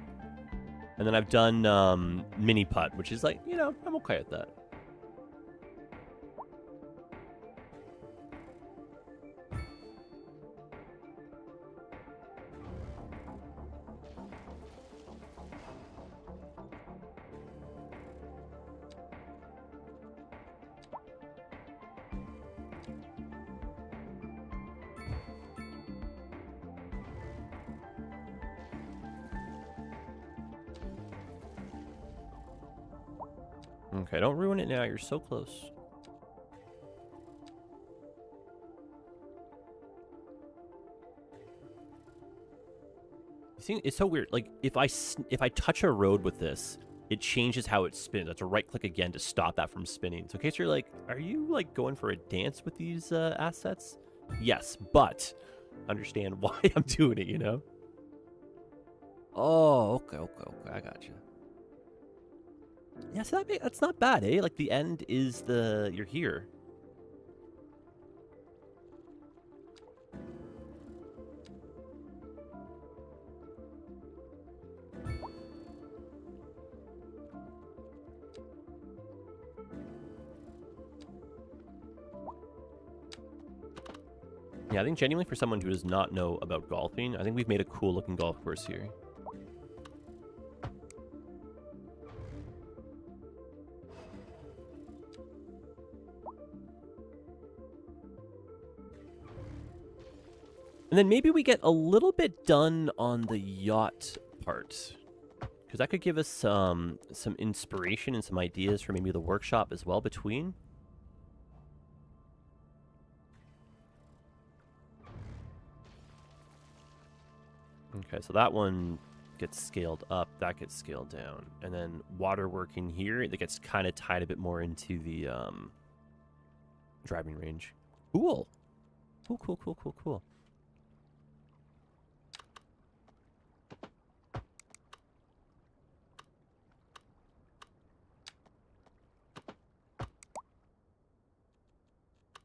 And then I've done mini putt, which is like, you know, I'm okay at that. Okay, don't ruin it now. You're so close. You see, it's so weird. Like, if I touch a road with this, it changes how it spins. I have to right-click again to stop that from spinning. So in case you're like, are you, like, going for a dance with these assets? Yes, but understand why I'm doing it, you know? Oh, okay. I got you. Yeah, so that's not bad, eh? Like, the end is you're here. Yeah, I think genuinely for someone who does not know about golfing, I think we've made a cool looking golf course here. And then maybe we get a little bit done on the yacht part. Because that could give us some inspiration and some ideas for maybe the workshop as well between. Okay, so that one gets scaled up, that gets scaled down. And then water work in here, that gets kind of tied a bit more into the driving range. Cool. Cool.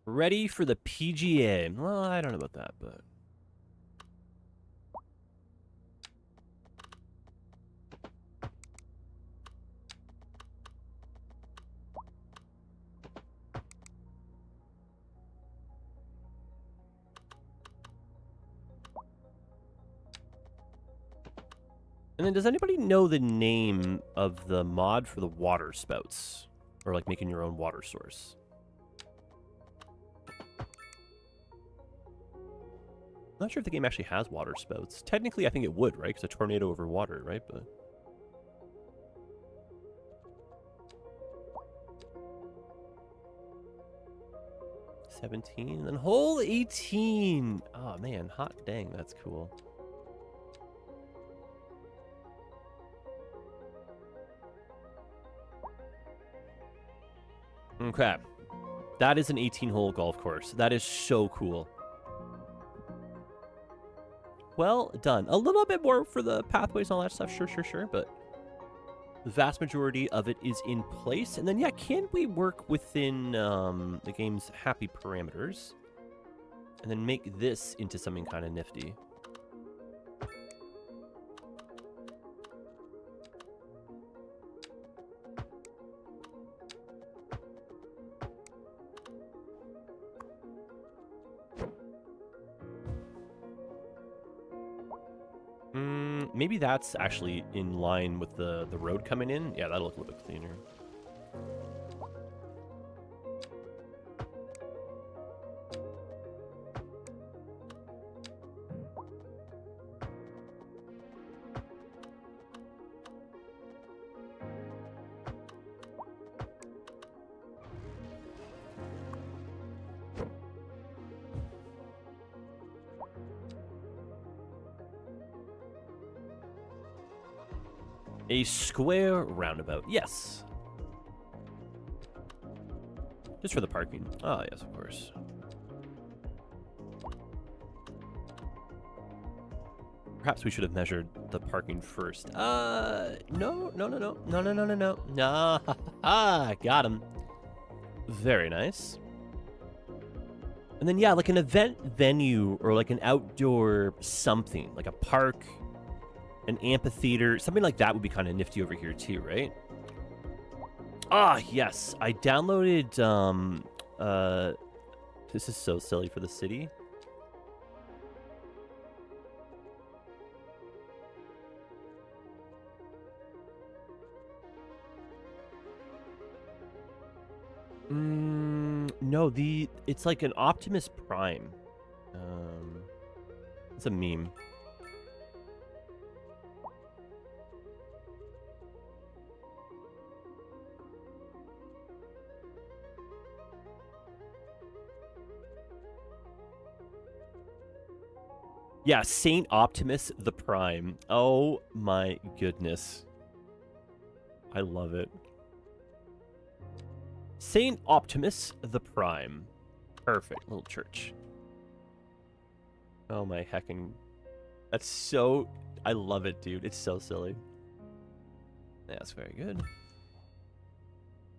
Ready for the PGA. Well, I don't know about that, but... And then does anybody know the name of the mod for the water spouts? Or like making your own water source? I'm not sure if the game actually has water spouts. Technically, I think it would, right? Because a tornado over water, right? But... 17, then hole 18. Oh man, hot dang, that's cool. Okay. That is an 18-hole golf course. That is so cool. Well done. A little bit more for the pathways and all that stuff. Sure. But the vast majority of it is in place. And then, yeah, can we work within the game's happy parameters? And then make this into something kind of nifty. Maybe that's actually in line with the road coming in. Yeah, that'll look a little bit cleaner. A square roundabout. Yes. Just for the parking. Ah, yes, of course. Perhaps we should have measured the parking first. No. Ah, got him. Very nice. And then, yeah, like an event venue or like an outdoor something, like a park, an amphitheater, something like that would be kind of nifty over here too, right? Ah, yes. I downloaded, this is so silly for the city. No, it's like an Optimus Prime. It's a meme. Yeah, Saint Optimus the Prime. Oh my goodness. I love it. Saint Optimus the Prime. Perfect. Little church. Oh my heckin'. That's so... I love it, dude. It's so silly. Yeah, that's very good.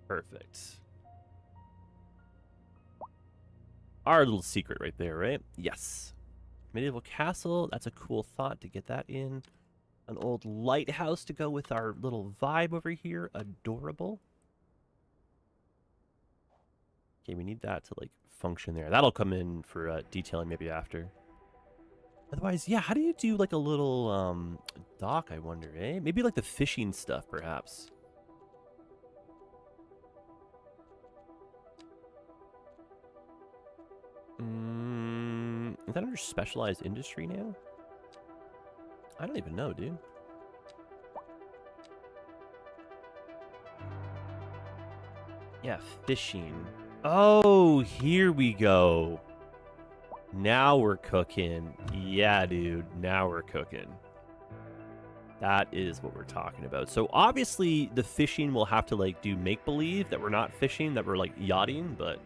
Perfect. Our little secret right there, right? Yes. Medieval castle, that's a cool thought to get that in. An old lighthouse to go with our little vibe over here. Adorable. Okay, we need that to like function there. That'll come in for detailing maybe after. Otherwise, yeah, how do you do like a little dock, I wonder, eh? Maybe like the fishing stuff, perhaps. Is that under specialized industry now? I don't even know, dude. Yeah, fishing. Oh, here we go. Now we're cooking. Yeah, dude. Now we're cooking. That is what we're talking about. So obviously the fishing will have to like do make-believe that we're not fishing, that we're like yachting, but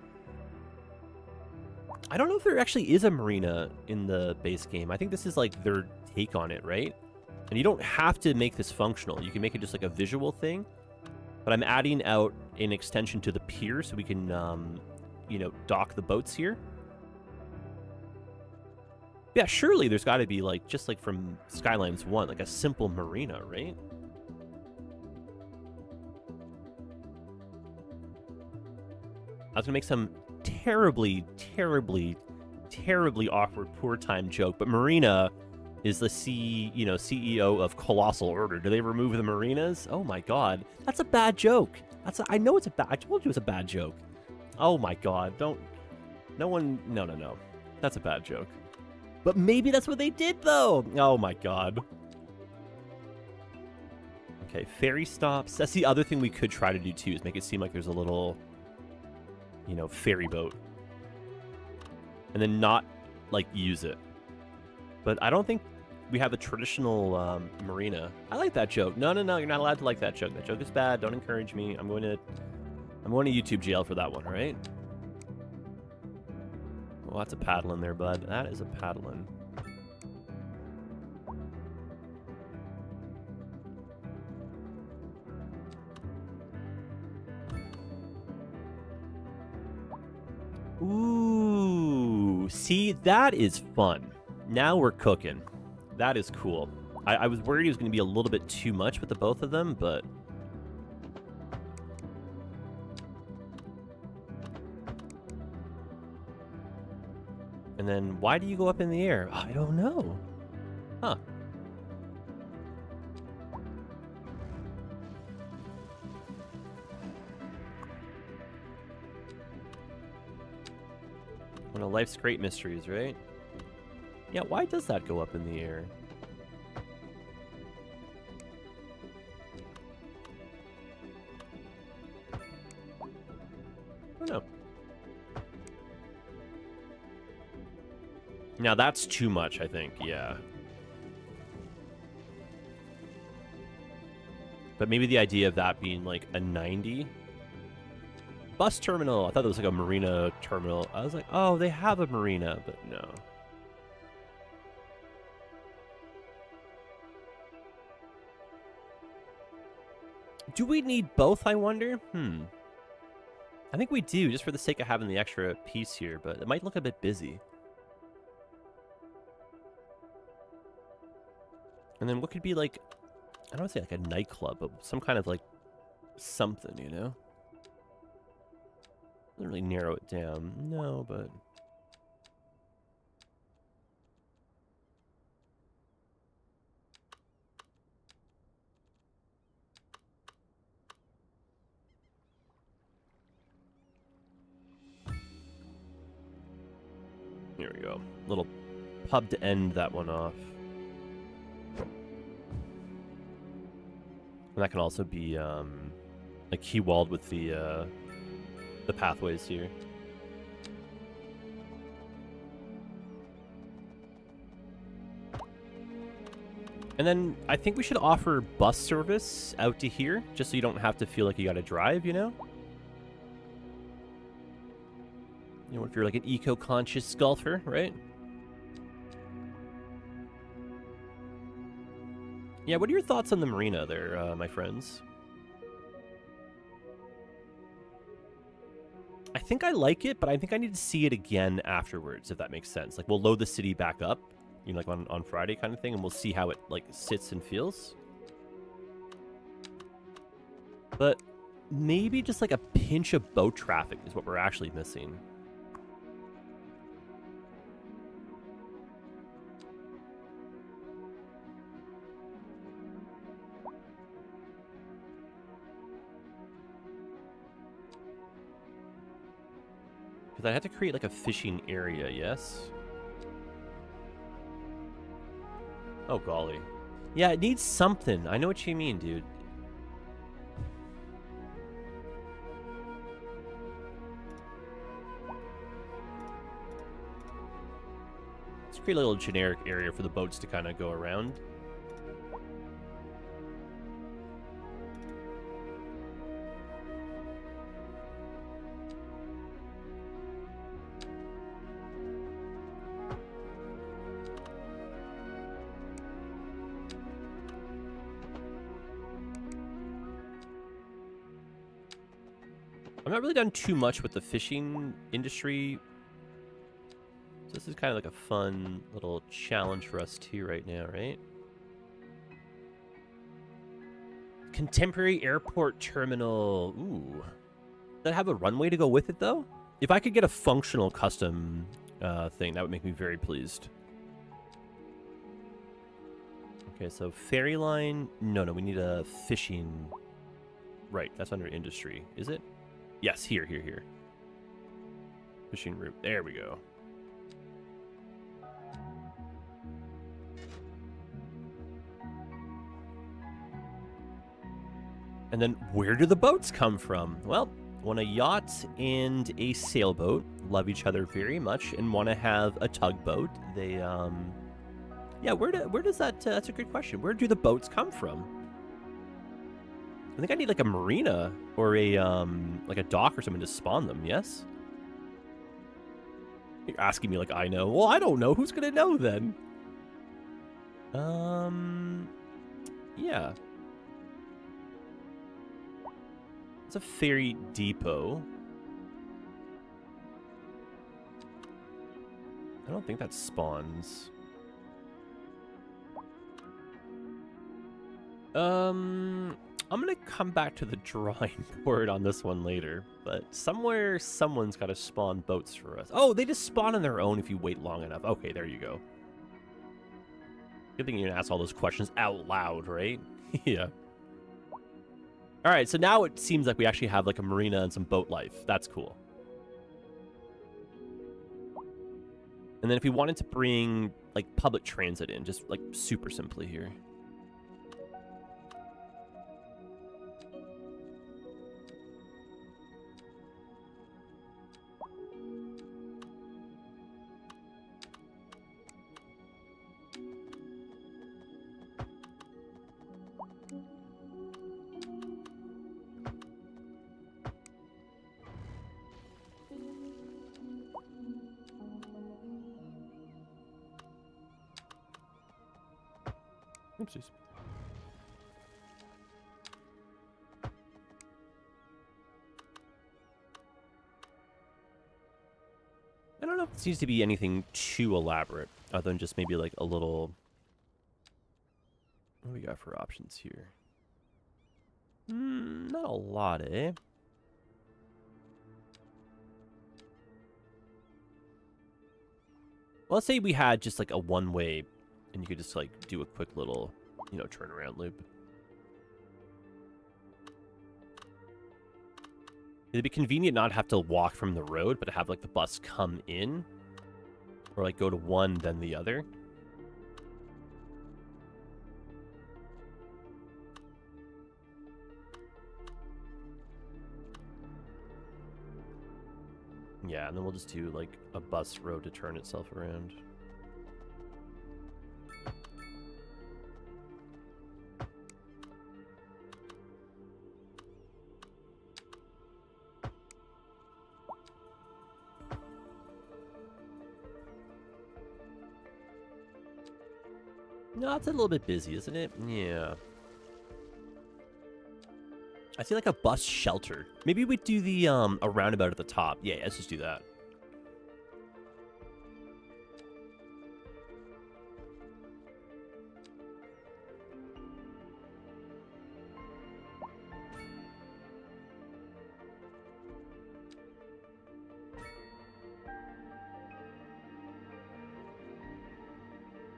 I don't know if there actually is a marina in the base game. I think this is like their take on it, right? And you don't have to make this functional. You can make it just like a visual thing. But I'm adding out an extension to the pier so we can, you know, dock the boats here. Yeah, surely there's got to be like, just like from Skylines 1, like a simple marina, right? I was going to make some terribly awkward poor time joke, but Marina is the CEO of Colossal Order. Do they remove the marinas? Oh my god. That's a bad joke. I know it's a bad, I told you it's a bad joke. Oh my god. No. That's a bad joke. But maybe that's what they did though. Oh my god. Okay, ferry stops. That's the other thing we could try to do too, is make it seem like there's a little, you know, ferry boat. And then not, like, use it. But I don't think we have a traditional marina. I like that joke. No, you're not allowed to like that joke. That joke is bad. Don't encourage me. I'm going to YouTube jail for that one, all right? Well, that's a paddling there, bud. That is a paddling. Ooh, see, that is fun. Now we're cooking. That is cool. I was worried it was going to be a little bit too much with the both of them, but... And then, why do you go up in the air? I don't know. Huh. One of life's great mysteries, right? Yeah, why does that go up in the air? I don't know. Now that's too much, I think, yeah. But maybe the idea of that being like a 90... Bus terminal. I thought it was like a marina terminal. I was like, oh, they have a marina, but no. Do we need both, I wonder? I think we do, just for the sake of having the extra piece here, but it might look a bit busy. And then what could be like, I don't want to say like a nightclub, but some kind of like something, you know? Doesn't really narrow it down. No, but... Here we go. Little pub to end that one off. And that can also be like key walled with the pathways here. And then I think we should offer bus service out to here, just so you don't have to feel like you gotta drive, you know? You know, if you're like an eco-conscious golfer, right? Yeah, what are your thoughts on the marina there, my friends? I think I like it, but I think I need to see it again afterwards, if that makes sense. Like, we'll load the city back up, you know, like on Friday kind of thing, and we'll see how it, like, sits and feels. But maybe just, like, a pinch of boat traffic is what we're actually missing. Because I have to create, like, a fishing area, yes? Oh, golly. Yeah, it needs something. I know what you mean, dude. Let's create a little generic area for the boats to kind of go around. I've not really done too much with the fishing industry. So this is kind of like a fun little challenge for us too right now, right? Contemporary airport terminal. Ooh. Does that have a runway to go with it, though? If I could get a functional custom thing, that would make me very pleased. Okay, so ferry line. No, we need a fishing. Right, that's under industry. Is it? Yes, here. Fishing route. There we go. And then where do the boats come from? Well, when a yacht and a sailboat love each other very much and want to have a tugboat, they, yeah, where does that, that's a good question. Where do the boats come from? I think I need like a marina or a, like a dock or something to spawn them, yes? You're asking me like I know. Well, I don't know. Who's gonna know then? Yeah. It's a ferry depot. I don't think that spawns. I'm gonna come back to the drawing board on this one later, but somewhere someone's got to spawn boats for us. Oh, they just spawn on their own if you wait long enough. Okay, there you go. Good thing you didn't ask all those questions out loud, right? Yeah. All right, so now it seems like we actually have like a marina and some boat life. That's cool. And then if we wanted to bring like public transit in, just like super simply here. Oopsies. I don't know if it seems to be anything too elaborate, other than just maybe like a little... What do we got for options here? Not a lot, eh? Well, let's say we had just like a one-way, and you could just like do a quick little, you know, turnaround loop. It'd be convenient not have to walk from the road, but have like the bus come in, or like go to one then the other. Yeah, and then we'll just do like a bus road to turn itself around. No, it's a little bit busy, isn't it? Yeah. I see like a bus shelter. Maybe we do the a roundabout at the top. Yeah, let's just do that.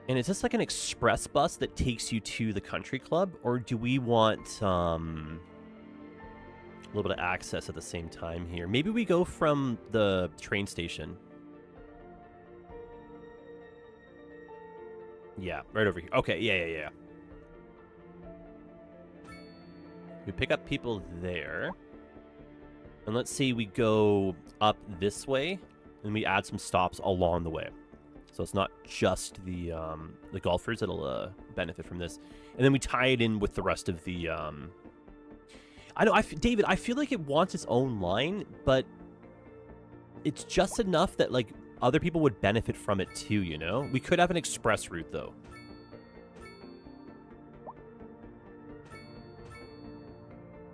And is this like an express bus that takes you to the country club, or do we want a little bit of access at the same time here? Maybe we go from the train station. Yeah, right over here. Okay, yeah. We pick up people there. And let's say we go up this way, and we add some stops along the way. So it's not just the golfers that'll benefit from this. And then we tie it in with the rest of the... I know, David, I feel like it wants its own line, but it's just enough that, like, other people would benefit from it too, you know? We could have an express route, though.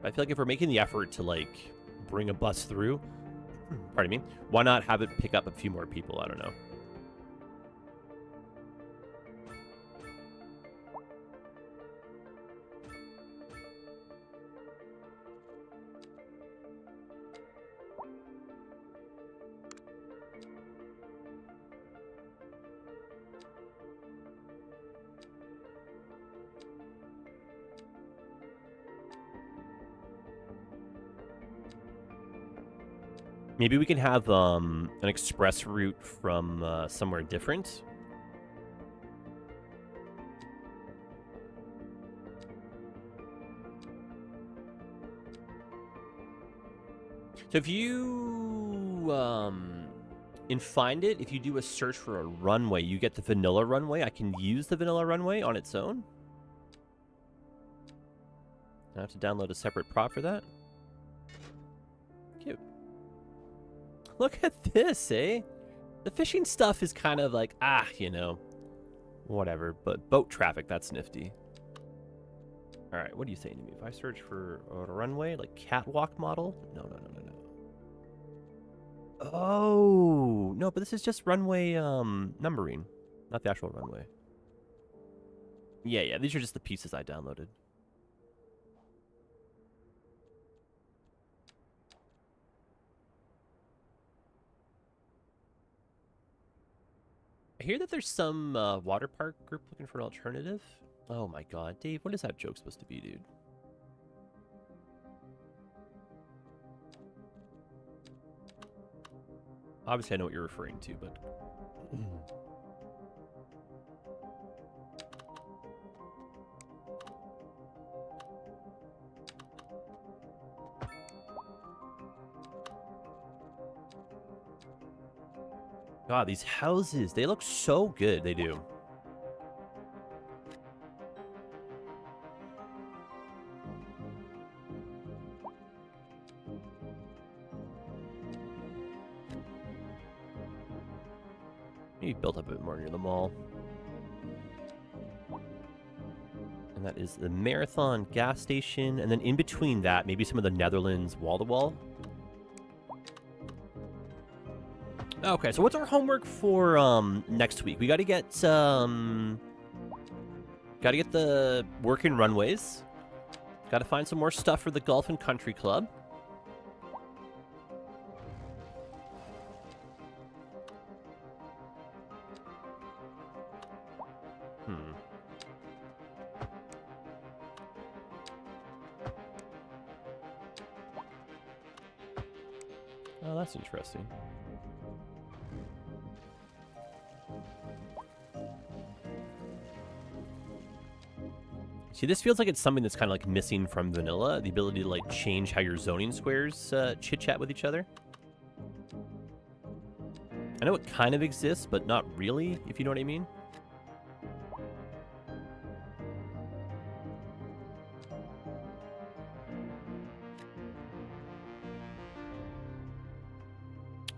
I feel like if we're making the effort to, like, bring a bus through. Pardon me. Why not have it pick up a few more people? I don't know. Maybe we can have an express route from somewhere different. So if you in Find It, if you do a search for a runway, you get the vanilla runway. I can use the vanilla runway on its own. I have to download a separate prop for that. Cute. Look at this, eh? The fishing stuff is kind of like, you know, whatever. But boat traffic, that's nifty. All right, what are you saying to me? If I search for a runway, like catwalk model? No. Oh, no, but this is just runway numbering, not the actual runway. Yeah, these are just the pieces I downloaded. I hear that there's some water park group looking for an alternative. Oh my god, Dave, what is that joke supposed to be, dude? Obviously, I know what you're referring to, but... God, these houses, they look so good. They do. Maybe built up a bit more near the mall. And that is the Marathon gas station. And then in between that, maybe some of the Netherlands wall-to-wall. Okay, so what's our homework for next week? We got to get the working runways. Got to find some more stuff for the Golf and Country Club. Oh, that's interesting. See, this feels like it's something that's kind of like missing from vanilla, the ability to like change how your zoning squares chit-chat with each other. I know it kind of exists, but not really, if you know what I mean.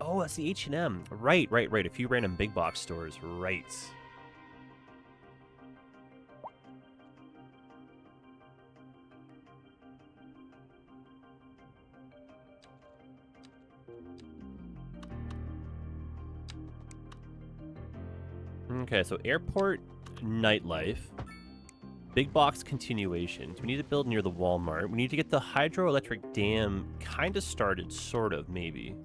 Oh, that's the H&M. Right. A few random big box stores. Right. Okay, so airport nightlife. Big box continuation. We need to build near the Walmart. We need to get the hydroelectric dam kind of started, sort of, maybe.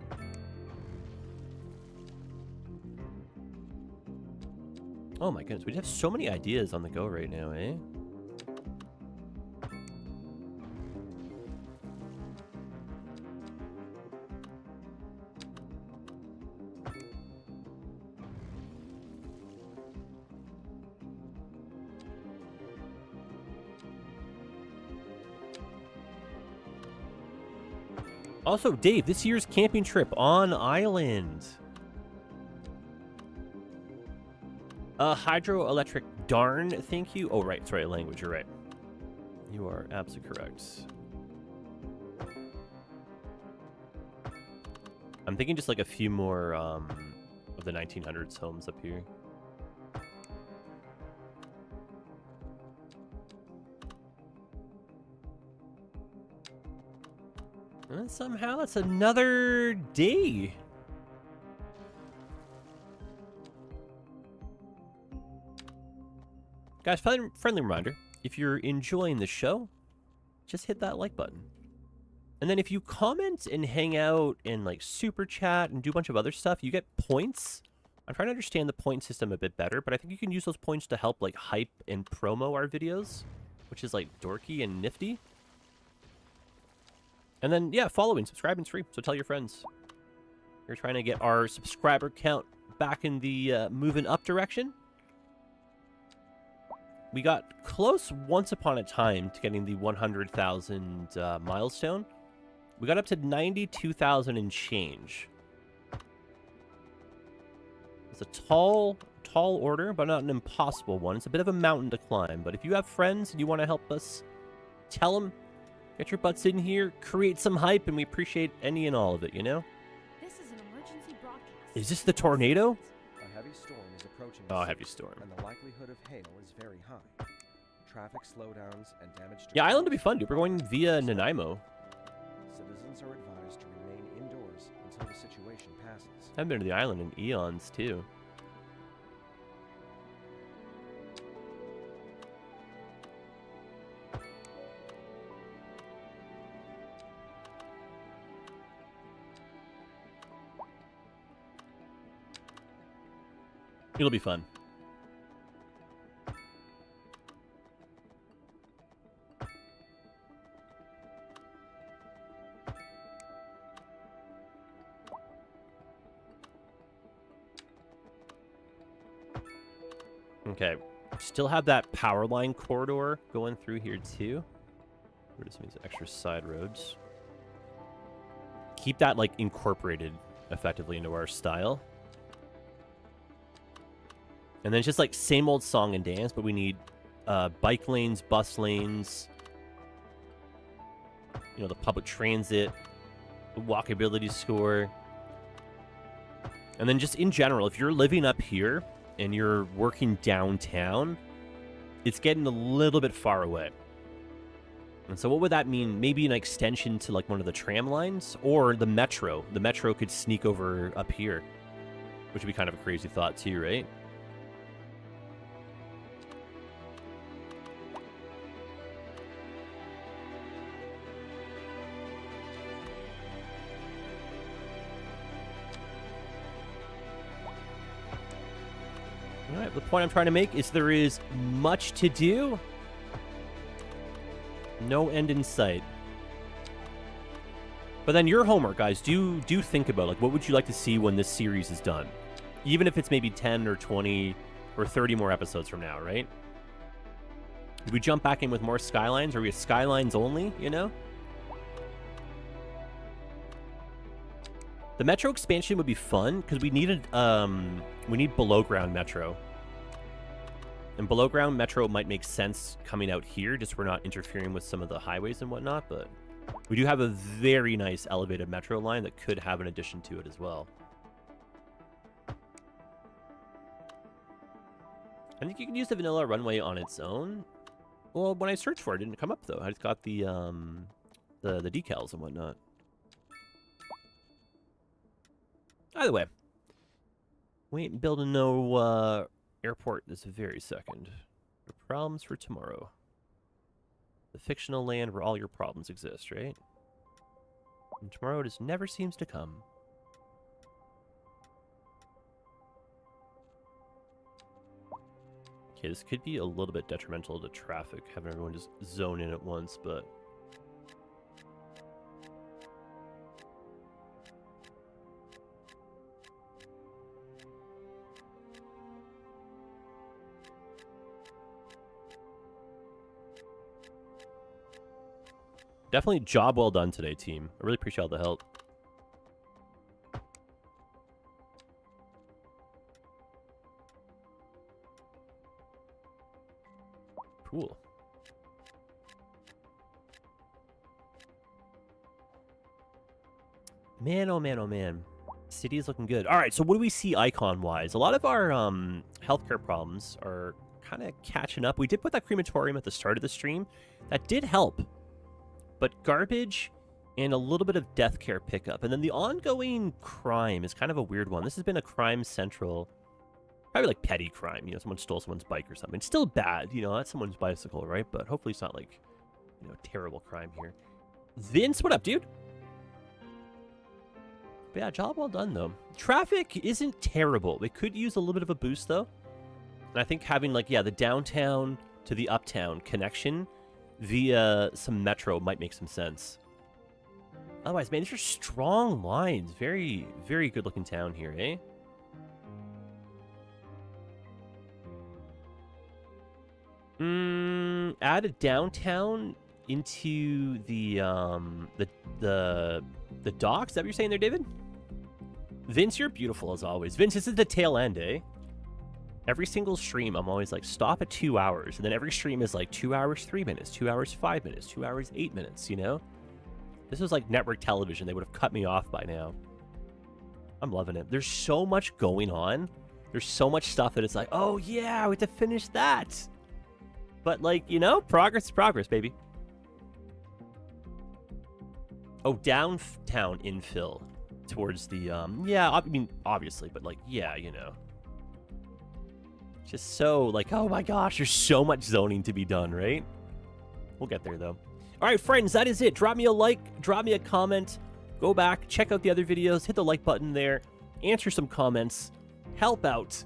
Oh my goodness, we have so many ideas on the go right now, eh? Also, Dave, this year's camping trip on island. Hydroelectric darn, thank you. Oh, right, sorry, language, you're right. You are absolutely correct. I'm thinking just like a few more of the 1900s homes up here. And somehow that's another day. Guys, friendly reminder, if you're enjoying the show, just hit that like button. And then if you comment and hang out and like super chat and do a bunch of other stuff, you get points. I'm trying to understand the point system a bit better, but I think you can use those points to help like hype and promo our videos, which is like dorky and nifty. And then, yeah, following, subscribing's free, so tell your friends. We're trying to get our subscriber count back in the moving up direction. We got close once upon a time to getting the 100,000 milestone. We got up to 92,000 and change. It's a tall order, but not an impossible one. It's a bit of a mountain to climb, but if you have friends and you want to help us, tell them. Get your butts in here, create some hype, and we appreciate any and all of it, you know? This is an emergency broadcast. Is this the tornado? A heavy storm is approaching. Oh, the heavy city, storm. And the likelihood of hail is very high. Traffic slowdowns and damage to Yeah, Island would be fun, dude. We're going via Nanaimo. Citizens are advised to remain indoors until the situation passes. I haven't been to the island in eons, too. It'll be fun. Okay, still have that power line corridor going through here too. What just means extra side roads. Keep that like incorporated effectively into our style. And then it's just like same old song and dance, but we need bike lanes, bus lanes, you know, the public transit, the walkability score. And then just in general, if you're living up here and you're working downtown, it's getting a little bit far away. And so what would that mean? Maybe an extension to like one of the tram lines or the metro. The metro could sneak over up here, which would be kind of a crazy thought too, right? Alright, the point I'm trying to make is there is much to do. No end in sight. But then your homework, guys, do think about, like, what would you like to see when this series is done? Even if it's maybe 10 or 20 or 30 more episodes from now, right? Do we jump back in with more Skylines? Are we a Skylines only, you know? The Metro expansion would be fun, because we need below ground Metro. And below ground Metro might make sense coming out here, just we're not interfering with some of the highways and whatnot, but we do have a very nice elevated Metro line that could have an addition to it as well. I think you can use the vanilla runway on its own. Well, when I searched for it, it didn't come up though. I just got the decals and whatnot. Either way, we ain't building no airport this very second. The problems for tomorrow. The fictional land where all your problems exist, right? And tomorrow just never seems to come. Okay, this could be a little bit detrimental to traffic, having everyone just zone in at once, but... Definitely job well done today, team. I really appreciate all the help. Cool. Man, oh man, oh man. City is looking good. All right, so what do we see icon-wise? A lot of our healthcare problems are kind of catching up. We did put that crematorium at the start of the stream. That did help. But garbage and a little bit of death care pickup. And then the ongoing crime is kind of a weird one. This has been a crime central, probably like petty crime. You know, someone stole someone's bike or something. It's still bad, you know, that's someone's bicycle, right? But hopefully it's not like, you know, terrible crime here. Vince, what up, dude? But yeah, job well done, though. Traffic isn't terrible. It could use a little bit of a boost, though. And I think having, like, yeah, the downtown to the uptown connection via some metro might make some sense. Otherwise, man, these are strong lines. Very, very good-looking town here, eh? Add a downtown into the docks. Is that what you're saying there, David? Vince, you're beautiful as always. Vince, this is the tail end, eh? Every single stream, I'm always like, stop at 2 hours. And then every stream is like 2 hours, 3 minutes, 2 hours, 5 minutes, 2 hours, 8 minutes, you know? This was like network television. They would have cut me off by now. I'm loving it. There's so much going on. There's so much stuff that it's like, oh yeah, we have to finish that. But like, you know, progress is progress, baby. Oh, downtown infill towards the, yeah, I mean, obviously, but like, yeah, you know. Just so, like, oh my gosh, there's so much zoning to be done, right? We'll get there, though. All right, friends, that is it. Drop me a like, drop me a comment, go back, check out the other videos, hit the like button there, answer some comments, help out,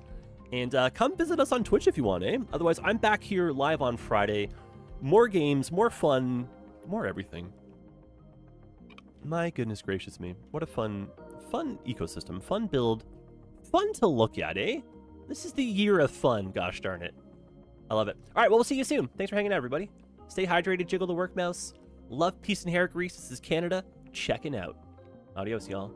and come visit us on Twitch if you want, eh? Otherwise, I'm back here live on Friday. More games, more fun, more everything. My goodness gracious me. What a fun ecosystem, fun build, fun to look at, eh? This is the year of fun, gosh darn it. I love it. All right, well, we'll see you soon. Thanks for hanging out, everybody. Stay hydrated, jiggle the work mouse. Love, peace, and hair grease. This is Canada checking out. Adios, y'all.